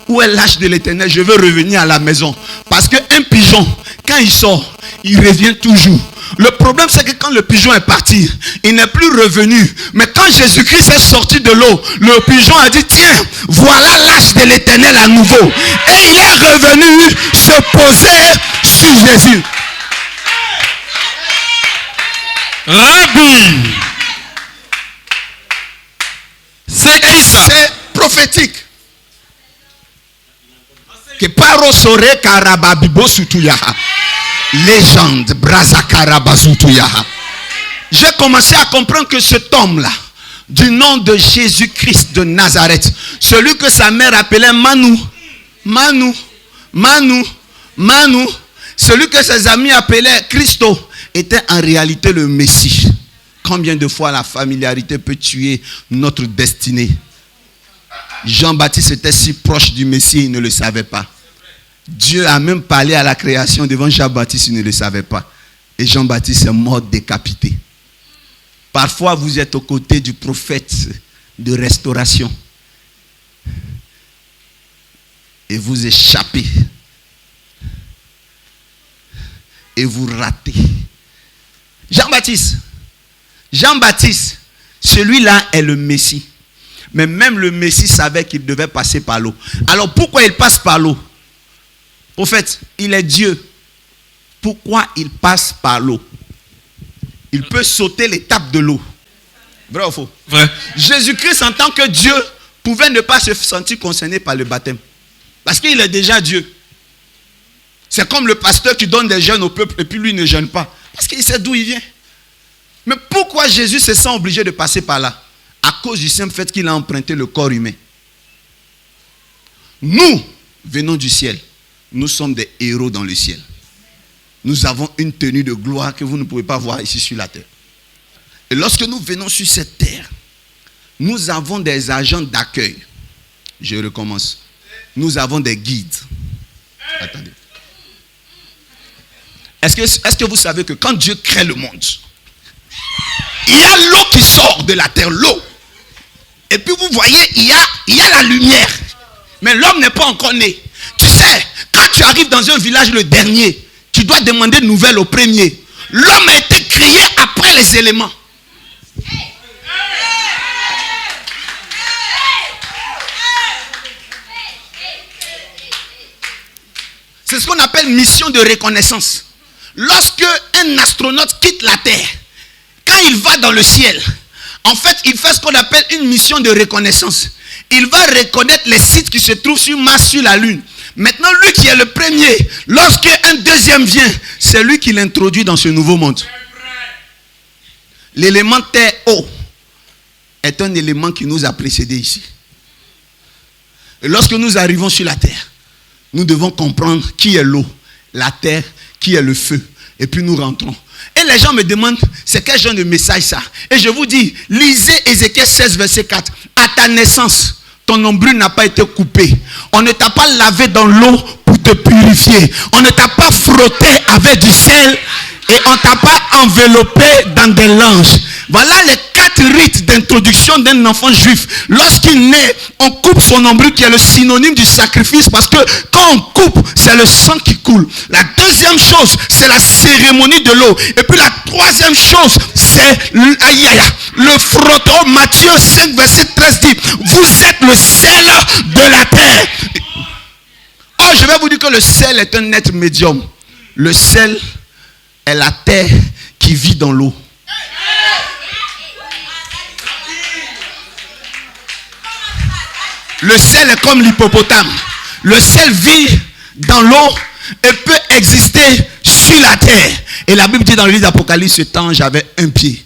Où est l'arche de l'Éternel? Je veux revenir à la maison. Parce qu'un pigeon, quand il sort, il revient toujours. Le problème, c'est que quand le pigeon est parti, il n'est plus revenu. Mais quand Jésus-Christ est sorti de l'eau, le pigeon a dit, tiens, voilà l'arche de l'Éternel à nouveau. Et il est revenu se poser sur Jésus. Rabbi. C'est qui ça? C'est prophétique. Que paro sore karababibo sutuya. Légende Brazakarabazutuya. J'ai commencé à comprendre que cet homme-là, du nom de Jésus-Christ de Nazareth, celui que sa mère appelait Manu, celui que ses amis appelaient Christo, était en réalité le Messie. Combien de fois la familiarité peut tuer notre destinée? Jean-Baptiste était si proche du Messie, il ne le savait pas. Dieu a même parlé à la création devant Jean-Baptiste, il ne le savait pas. Et Jean-Baptiste est mort décapité. Parfois, vous êtes aux côtés du prophète de restauration. Et vous échappez. Et vous ratez. Jean-Baptiste, celui-là est le Messie. Mais même le Messie savait qu'il devait passer par l'eau. Alors pourquoi il passe par l'eau? Au fait, il est Dieu. Pourquoi il passe par l'eau? il peut sauter l'étape de l'eau. Vrai ou faux? Vrai. Jésus-Christ, en tant que Dieu, pouvait ne pas se sentir concerné par le baptême. Parce qu'il est déjà Dieu. C'est comme le pasteur qui donne des jeûnes au peuple et puis lui ne jeûne pas. Parce qu'il sait d'où il vient. Mais pourquoi Jésus se sent obligé de passer par là? À cause du simple fait qu'il a emprunté le corps humain. Nous venons du ciel. Nous sommes des héros dans le ciel. Nous avons une tenue de gloire que vous ne pouvez pas voir ici sur la terre. Et lorsque nous venons sur cette terre, nous avons des agents d'accueil. Je recommence. Nous avons des guides. Attendez. Est-ce que vous savez que quand Dieu crée le monde, il y a l'eau qui sort de la terre, l'eau. Et puis vous voyez, il y a la lumière. Mais l'homme n'est pas encore né. Tu sais, quand tu arrives dans un village le dernier, tu dois demander de nouvelles au premier. L'homme a été créé après les éléments. C'est ce qu'on appelle mission de reconnaissance. Lorsque un astronaute quitte la Terre, quand il va dans le ciel, en fait, il fait ce qu'on appelle une mission de reconnaissance. Il va reconnaître les sites qui se trouvent sur Mars, sur la Lune. Maintenant, lui qui est le premier, lorsqu'un deuxième vient, c'est lui qui l'introduit dans ce nouveau monde. L'élément terre eau est un élément qui nous a précédés ici. Et lorsque nous arrivons sur la terre, nous devons comprendre qui est l'eau, la terre, qui est le feu. Et puis nous rentrons. Et les gens me demandent, c'est quel genre de message ça? Et je vous dis, lisez Ézéchiel 16, verset 4. À ta naissance, ton nombril n'a pas été coupé. On ne t'a pas lavé dans l'eau pour te purifier. On ne t'a pas frotté avec du sel. Et on ne t'a pas enveloppé dans des langes. Voilà les 4 rites d'introduction d'un enfant juif. Lorsqu'il naît, on coupe son nombril qui est le synonyme du sacrifice. Parce que quand on coupe, c'est le sang qui coule. La deuxième chose, c'est la cérémonie de l'eau. Et puis la troisième chose, c'est le frottement. Matthieu 5, verset 13 dit, vous êtes le sel de la terre. Oh, je vais vous dire que le sel est un être médium. Le sel est la terre qui vit dans l'eau. Le sel est comme l'hippopotame. Le sel vit dans l'eau et peut exister sur la terre. Et la Bible dit dans le livre d'Apocalypse, ce temps, j'avais un pied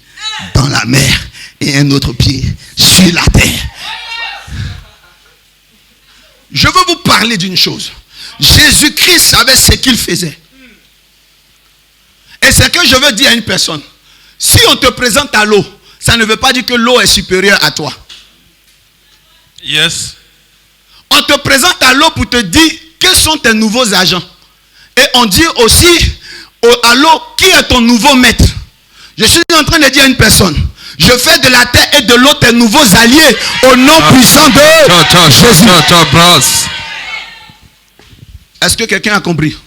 dans la mer et un autre pied sur la terre. Je veux vous parler d'une chose. Jésus-Christ savait ce qu'il faisait. Et c'est que je veux dire à une personne, si on te présente à l'eau, ça ne veut pas dire que l'eau est supérieure à toi. Yes. On te présente à l'eau pour te dire quels sont tes nouveaux agents. Et on dit aussi à l'eau qui est ton nouveau maître. Je suis en train de dire à une personne, je fais de la terre et de l'eau tes nouveaux alliés au nom puissant de Jésus. Est-ce que quelqu'un a compris?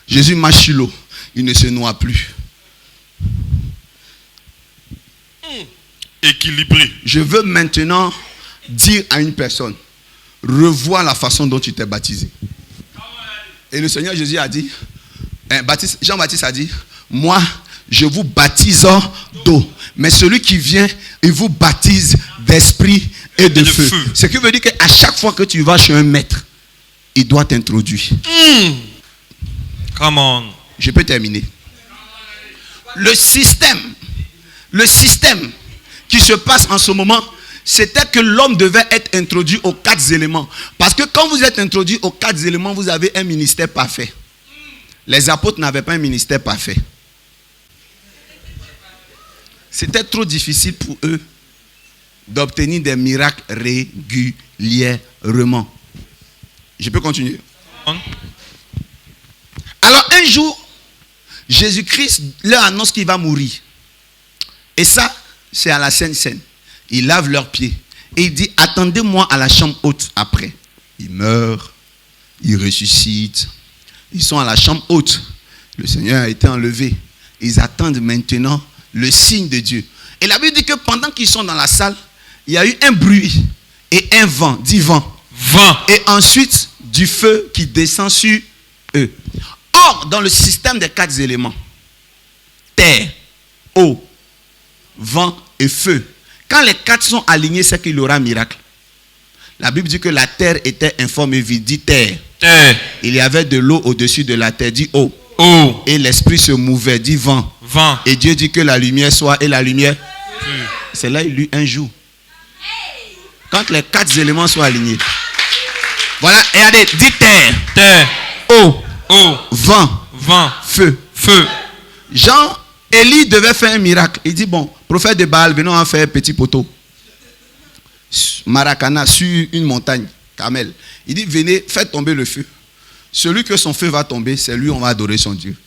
Jésus marche sur l'eau, il ne se noie plus. Équilibré. Je veux maintenant dire à une personne, revois la façon dont tu t'es baptisé. Et le Seigneur Jésus a dit, Jean-Baptiste a dit, moi je vous baptise d'eau, mais celui qui vient, il vous baptise d'esprit et de feu. Ce qui veut dire qu'à chaque fois que tu vas chez un maître, il doit t'introduire. Come on. Je peux terminer. Le système qui se passe en ce moment, c'était que l'homme devait être introduit aux 4 éléments. Parce que quand vous êtes introduit aux 4 éléments, vous avez un ministère parfait. Les apôtres n'avaient pas un ministère parfait. C'était trop difficile pour eux d'obtenir des miracles régulièrement. Je peux continuer? Alors un jour, Jésus-Christ leur annonce qu'il va mourir. Et ça, c'est à la Sainte Seine. Il lave leurs pieds. Et il dit, attendez-moi à la chambre haute après. Ils meurent, ils ressuscitent. Ils sont à la chambre haute. Le Seigneur a été enlevé. Ils attendent maintenant le signe de Dieu. Et la Bible dit que pendant qu'ils sont dans la salle, il y a eu un bruit et un vent. Dis vent. Vent. Et ensuite, du feu qui descend sur eux. Or, dans le système des 4 éléments, terre, eau, vent et feu. Quand les 4 sont alignés, c'est qu'il y aura un miracle. La Bible dit que la terre était informe et vide. Dit terre. Terre. Il y avait de l'eau au-dessus de la terre. Dit eau. Eau. Et l'esprit se mouvait. Dit vent. Vent. Et Dieu dit que la lumière soit. Et la lumière. C'est là il lut un jour. Quand les 4 éléments sont alignés. Voilà. Et regardez. Dit terre. Terre. Eau. Eau. Vent. Vent. Feu. Feu. Élie devait faire un miracle. Il dit, bon, prophète de Baal, venons en faire un petit poteau. Maracana, sur une montagne, Carmel. Il dit, venez, faites tomber le feu. Celui que son feu va tomber, c'est lui, on va adorer son Dieu.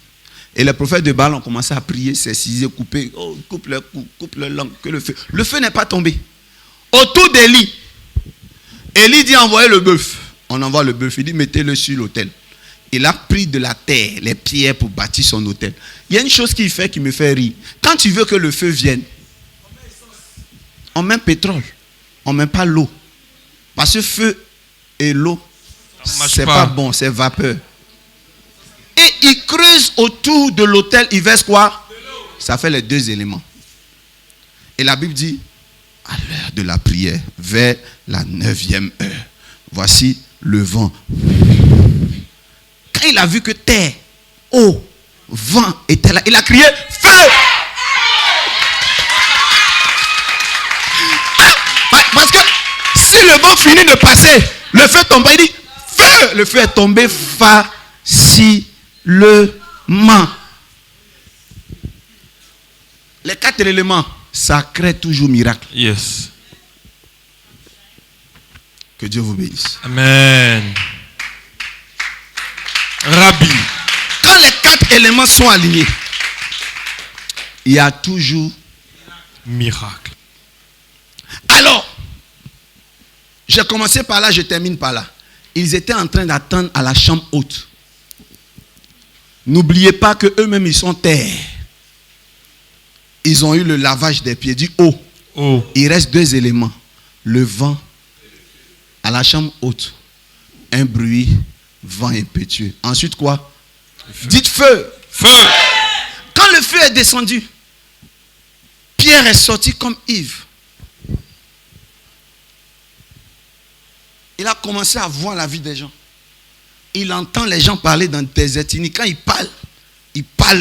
Et les prophètes de Baal ont commencé à prier, s'exciser, couper, coupe leur cou, coupe leur langue, que le feu. Le feu n'est pas tombé. Autour d'Élie, Élie dit, envoyez le bœuf. On envoie le bœuf. Il dit, mettez-le sur l'autel. Il a pris de la terre, les pierres pour bâtir son autel. Il y a une chose qu'il fait qui me fait rire. Quand tu veux que le feu vienne, on met pétrole. On ne met pas l'eau. Parce que feu et l'eau, c'est pas bon, c'est vapeur. Et il creuse autour de l'autel, il verse quoi? Ça fait les 2 éléments. Et la Bible dit, à l'heure de la prière, vers la 9e heure, voici le vent. Quand il a vu que terre, eau, vent étaient là, il a crié feu. Parce que si le vent finit de passer, le feu tombe, il dit feu. Le feu est tombé facilement. Les 4 éléments, ça crée toujours miracle. Yes. Que Dieu vous bénisse. Amen. Rabbi. Quand les 4 éléments sont alignés, il y a toujours miracle. Alors, j'ai commencé par là, je termine par là. Ils étaient en train d'attendre à la chambre haute. N'oubliez pas que eux-mêmes ils sont terre. Ils ont eu le lavage des pieds, dit eau. Oh. Il reste 2 éléments. Le vent à la chambre haute. Un bruit, vent impétueux. Ensuite quoi? Dites feu. Feu. Quand le feu est descendu, Pierre est sorti comme Yves. Il a commencé à voir la vie des gens. Il entend les gens parler dans des ethnies. Quand ils parlent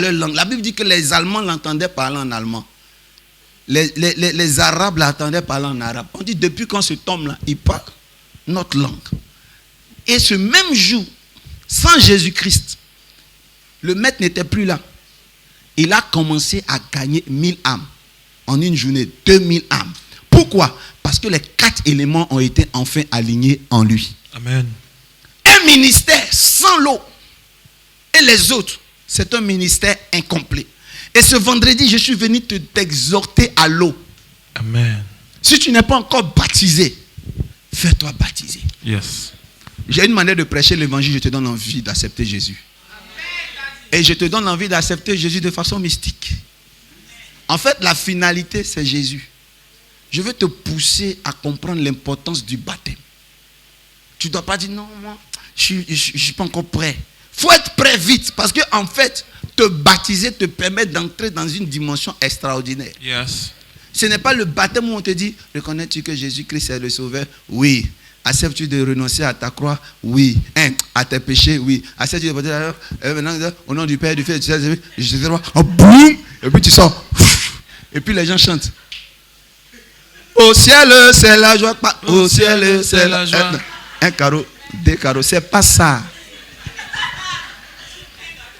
leur langue. La Bible dit que les Allemands l'entendaient parler en allemand. Les Arabes l'entendaient parler en arabe. On dit depuis quand cet homme-là, il parle notre langue. Et ce même jour, sans Jésus-Christ, le maître n'était plus là. Il a commencé à gagner 1000 âmes. En une journée, 2000 âmes. Pourquoi? Parce que les 4 éléments ont été enfin alignés en lui. Amen. Un ministère sans l'eau et les autres, c'est un ministère incomplet. Et ce vendredi, je suis venu t'exhorter à l'eau. Amen. Si tu n'es pas encore baptisé, fais-toi baptiser. Yes. J'ai une manière de prêcher l'évangile, je te donne envie d'accepter Jésus. Et je te donne envie d'accepter Jésus de façon mystique. En fait, la finalité, c'est Jésus. Je veux te pousser à comprendre l'importance du baptême. Tu ne dois pas dire non, moi, je ne suis pas encore prêt. Il faut être prêt vite. Parce que en fait, te baptiser te permet d'entrer dans une dimension extraordinaire. Yes. Ce n'est pas le baptême où on te dit, reconnais-tu que Jésus-Christ est le sauveur? Oui. Acceptes-tu de renoncer à ta croix? Oui. À tes péchés? Oui. Acceptes-tu de maintenant, au nom du Père, du Fils, du Saint-Esprit, boum, et puis tu sors. Et puis les gens chantent. Au ciel, c'est la joie. Au ciel, c'est la joie. Un carreau, 2 carreaux. C'est pas ça.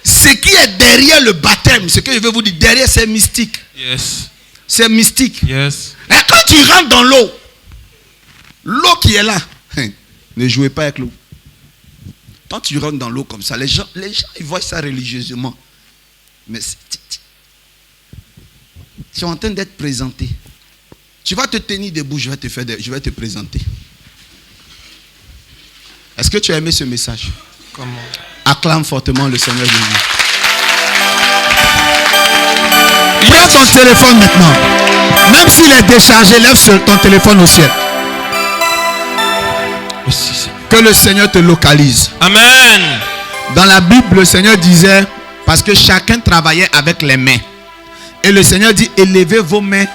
Ce qui est derrière le baptême, ce que je veux vous dire, derrière, c'est mystique. Yes. C'est mystique. Yes. Et quand tu rentres dans l'eau, l'eau qui est là, ne jouez pas avec l'eau. Quand tu rentres dans l'eau comme ça, les gens ils voient ça religieusement. Mais tu es en train d'être présenté. Tu vas te tenir debout, je vais te présenter. Est-ce que tu as aimé ce message? Comment? Acclame fortement le Seigneur Jésus. Prends ton téléphone maintenant. Même s'il est déchargé, lève ton téléphone au ciel. Merci. Que le Seigneur te localise. Amen. Dans la Bible, le Seigneur disait, parce que chacun travaillait avec les mains. Et le Seigneur dit, élevez vos mains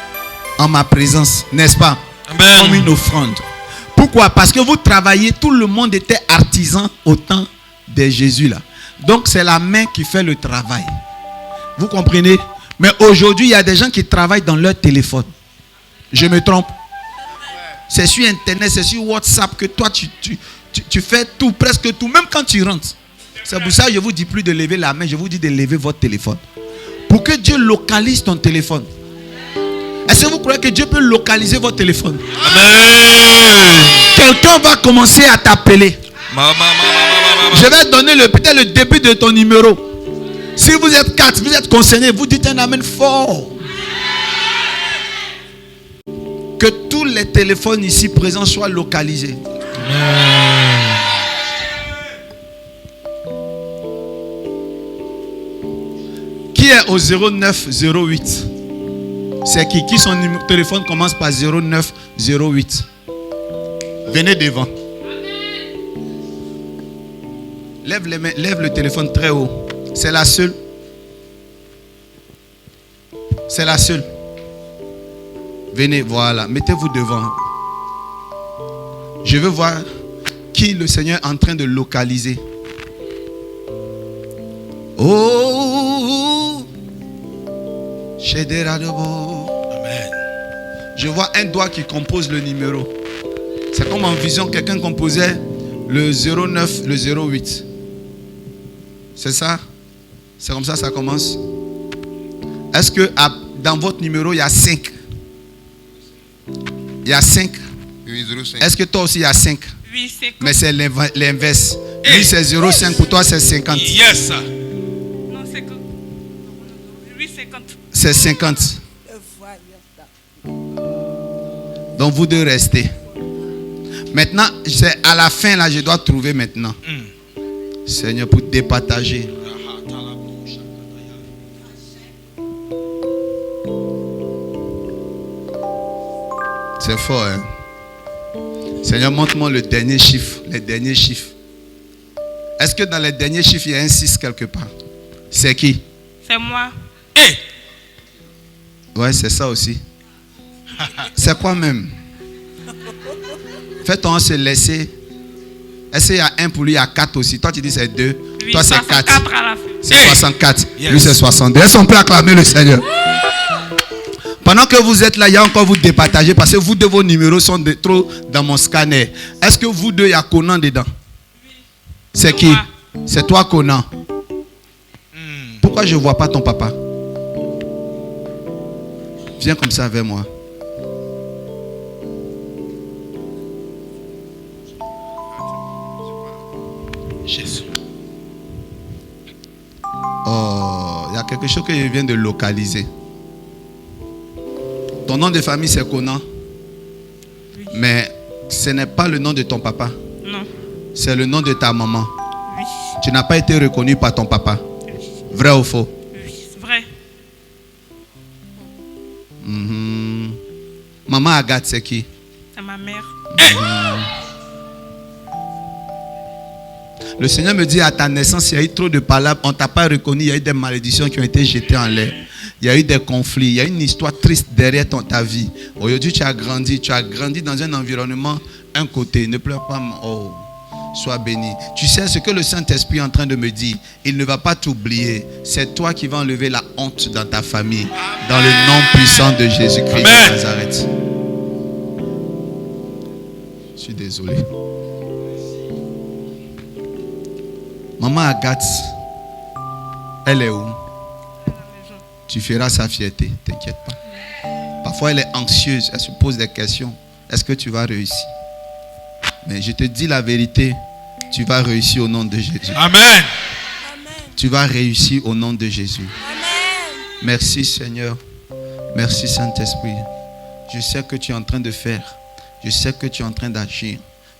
en ma présence, n'est-ce pas? Amen. Comme une offrande. Pourquoi? Parce que vous travaillez, tout le monde était artisan au temps de Jésus là. Donc c'est la main qui fait le travail. Vous comprenez? Mais aujourd'hui, il y a des gens qui travaillent dans leur téléphone. Je me trompe? C'est sur Internet, c'est sur WhatsApp que toi tu fais tout, presque tout, même quand tu rentres. C'est pour ça que je ne vous dis plus de lever la main, je vous dis de lever votre téléphone. Pour que Dieu localise ton téléphone. Est-ce que vous croyez que Dieu peut localiser votre téléphone? Amen. Quelqu'un va commencer à t'appeler. Je vais donner peut-être le début de ton numéro. Si vous êtes 4, vous êtes concerné, vous dites un amen fort. Que tous les téléphones ici présents soient localisés. Qui est au 0908? C'est qui son téléphone commence par 0908? Venez devant. Lève les mains, lève le téléphone très haut. C'est la seule. C'est la seule. Venez, voilà. Mettez-vous devant. Je veux voir qui le Seigneur est en train de localiser. Oh, Amen. Je vois un doigt qui compose le numéro. C'est comme en vision, quelqu'un composait le 09, le 08. C'est ça? C'est comme ça ça commence? Est-ce que dans votre numéro, il y a 5? Il y a 5? Oui, 05. Est-ce que toi aussi, il y a 5? Oui, 50. Mais c'est l'inverse. Lui, c'est 0,5. Pour toi, c'est 50. Yes. Non, 50. Oui, 50. C'est 50. Donc, vous deux restez. Maintenant, c'est à la fin, là, je dois trouver maintenant. Seigneur, pour départager. C'est fort, hein? Seigneur, montre-moi le dernier chiffre. Les derniers chiffres. Est-ce que dans les derniers chiffres, il y a un 6 quelque part? C'est qui? C'est moi. Ouais, c'est ça aussi. C'est quoi même? Fais-toi se laisser. Est-ce qu'il y a 1 pour lui, il y a 4 aussi? Toi, tu dis c'est 2. Oui, Toi, c'est 4. 64 à la fin. C'est 64. Yes. Lui, c'est 62. Est-ce qu'on peut acclamer le Seigneur? Pendant que vous êtes là, il y a encore vous départagez parce que vous deux, vos numéros sont trop dans mon scanner. Est-ce que vous deux, il y a Conan dedans? C'est qui? C'est toi, Conan. Pourquoi je ne vois pas ton papa? Viens comme ça vers moi. Jésus. Oh, il y a quelque chose que je viens de localiser. Ton nom de famille, c'est Conan. Oui. Mais ce n'est pas le nom de ton papa. Non. C'est le nom de ta maman. Oui. Tu n'as pas été reconnu par ton papa. Oui. Vrai ou faux? Oui, c'est vrai. Mhm. Maman Agathe, c'est qui? C'est ma mère. Le Seigneur me dit à ta naissance, il y a eu trop de palabres, on ne t'a pas reconnu, il y a eu des malédictions qui ont été jetées en l'air. Il y a eu des conflits, il y a une histoire triste derrière ta vie. Aujourd'hui, tu as grandi dans un environnement, un côté. Ne pleure pas, oh, sois béni. Tu sais ce que le Saint-Esprit est en train de me dire. Il ne va pas t'oublier. C'est toi qui vas enlever la honte dans ta famille. Dans le nom puissant de Jésus-Christ de Nazareth. Je suis désolé. Maman Agathe, elle est où? À la maison. Tu feras sa fierté, t'inquiète pas. Parfois elle est anxieuse, elle se pose des questions. Est-ce que tu vas réussir? Mais je te dis la vérité, tu vas réussir au nom de Jésus. Amen. Tu vas réussir au nom de Jésus. Merci Seigneur. Merci Saint-Esprit. Je sais que tu es en train de faire. Je sais que tu es en train d'agir.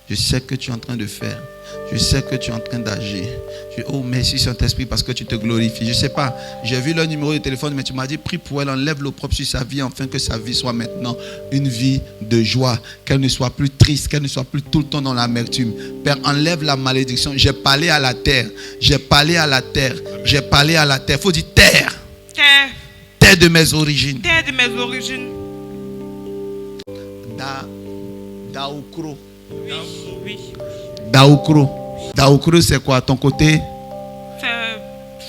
Je sais que tu es en train de faire. Je sais que tu es en train d'agir. Oh, merci Saint-Esprit parce que tu te glorifies. Je ne sais pas, j'ai vu le numéro de téléphone, mais tu m'as dit, prie pour elle, enlève l'opprobre sur sa vie, afin que sa vie soit maintenant une vie de joie. Qu'elle ne soit plus triste, qu'elle ne soit plus tout le temps dans l'amertume. Père, enlève la malédiction. J'ai parlé à la terre. J'ai parlé à la terre. J'ai parlé à la terre. Il faut dire terre. Terre. Tais terre de mes origines. terre de mes origines. Daoukro. Oui. Daoukro. Daoukro, c'est quoi? Ton côté?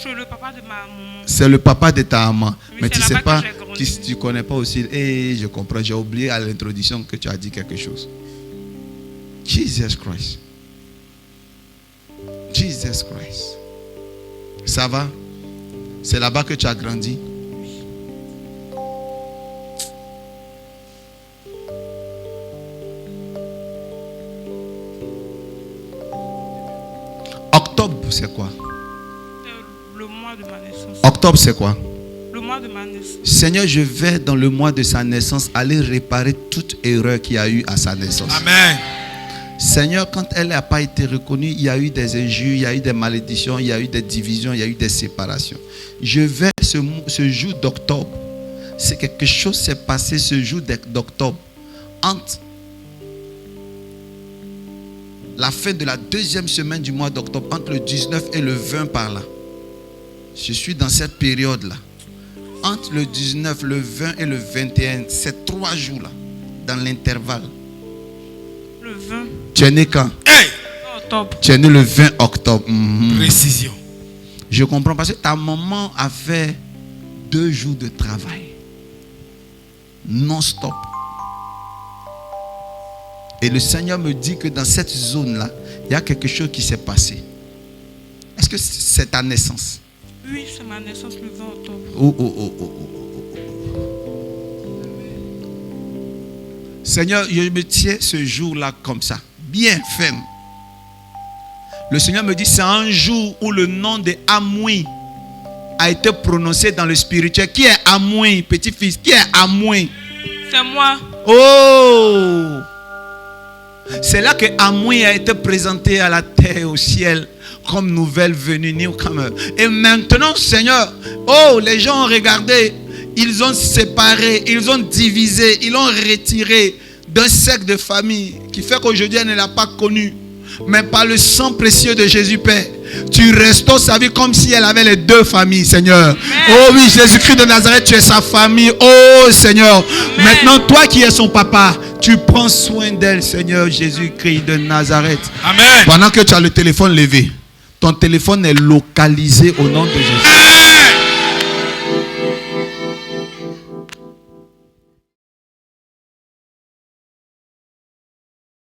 C'est le papa de ma maman. C'est le papa de ta maman. Oui, mais tu c'est sais là-bas pas, que j'ai grandi. tu connais pas aussi. Je comprends, j'ai oublié à l'introduction que tu as dit quelque chose. Jesus Christ. Jesus Christ. Ça va? C'est là-bas que tu as grandi? Octobre, c'est quoi? Le mois de ma naissance. Octobre, c'est quoi? Le mois de ma naissance. Seigneur, je vais dans le mois de sa naissance aller réparer toute erreur qu'il y a eu à sa naissance. Amen. Seigneur, quand elle n'a pas été reconnue, il y a eu des injures, il y a eu des malédictions, il y a eu des divisions, il y a eu des séparations. Je vais ce jour d'octobre. C'est quelque chose qui s'est passé ce jour d'octobre. Entre la fin de la deuxième semaine du mois d'octobre, entre le 19 et le 20 par là. Je suis dans cette période-là. Entre le 19, le 20 et le 21, ces 3 jours-là, dans l'intervalle. Le 20 Tu es né quand? Hey! octobre. Tu es né le 20 octobre. Précision. Je comprends parce que ta maman a fait 2 jours de travail. Non-stop. Et le Seigneur me dit que dans cette zone-là, il y a quelque chose qui s'est passé. Est-ce que c'est ta naissance? Oui, c'est ma naissance le 20 octobre. Seigneur, je me tiens ce jour-là comme ça, bien ferme. Le Seigneur me dit, c'est un jour où le nom de Amoui a été prononcé dans le spirituel. Qui est Amoui, petit-fils? Qui est Amoui? C'est moi. Oh! C'est là que Amoui a été présenté à la terre et au ciel comme nouvelle venue. Et maintenant, Seigneur, oh, les gens ont regardé, ils ont séparé, ils ont divisé, ils l'ont retiré d'un cercle de famille qui fait qu'aujourd'hui elle ne l'a pas connu. Mais par le sang précieux de Jésus Père, tu restaures sa vie comme si elle avait les 2 familles, Seigneur. Amen. Oh oui, Jésus-Christ de Nazareth, tu es sa famille. Oh Seigneur, amen. Maintenant toi qui es son papa, tu prends soin d'elle, Seigneur Jésus-Christ de Nazareth. Amen. Pendant que tu as le téléphone levé, ton téléphone est localisé au nom de Jésus.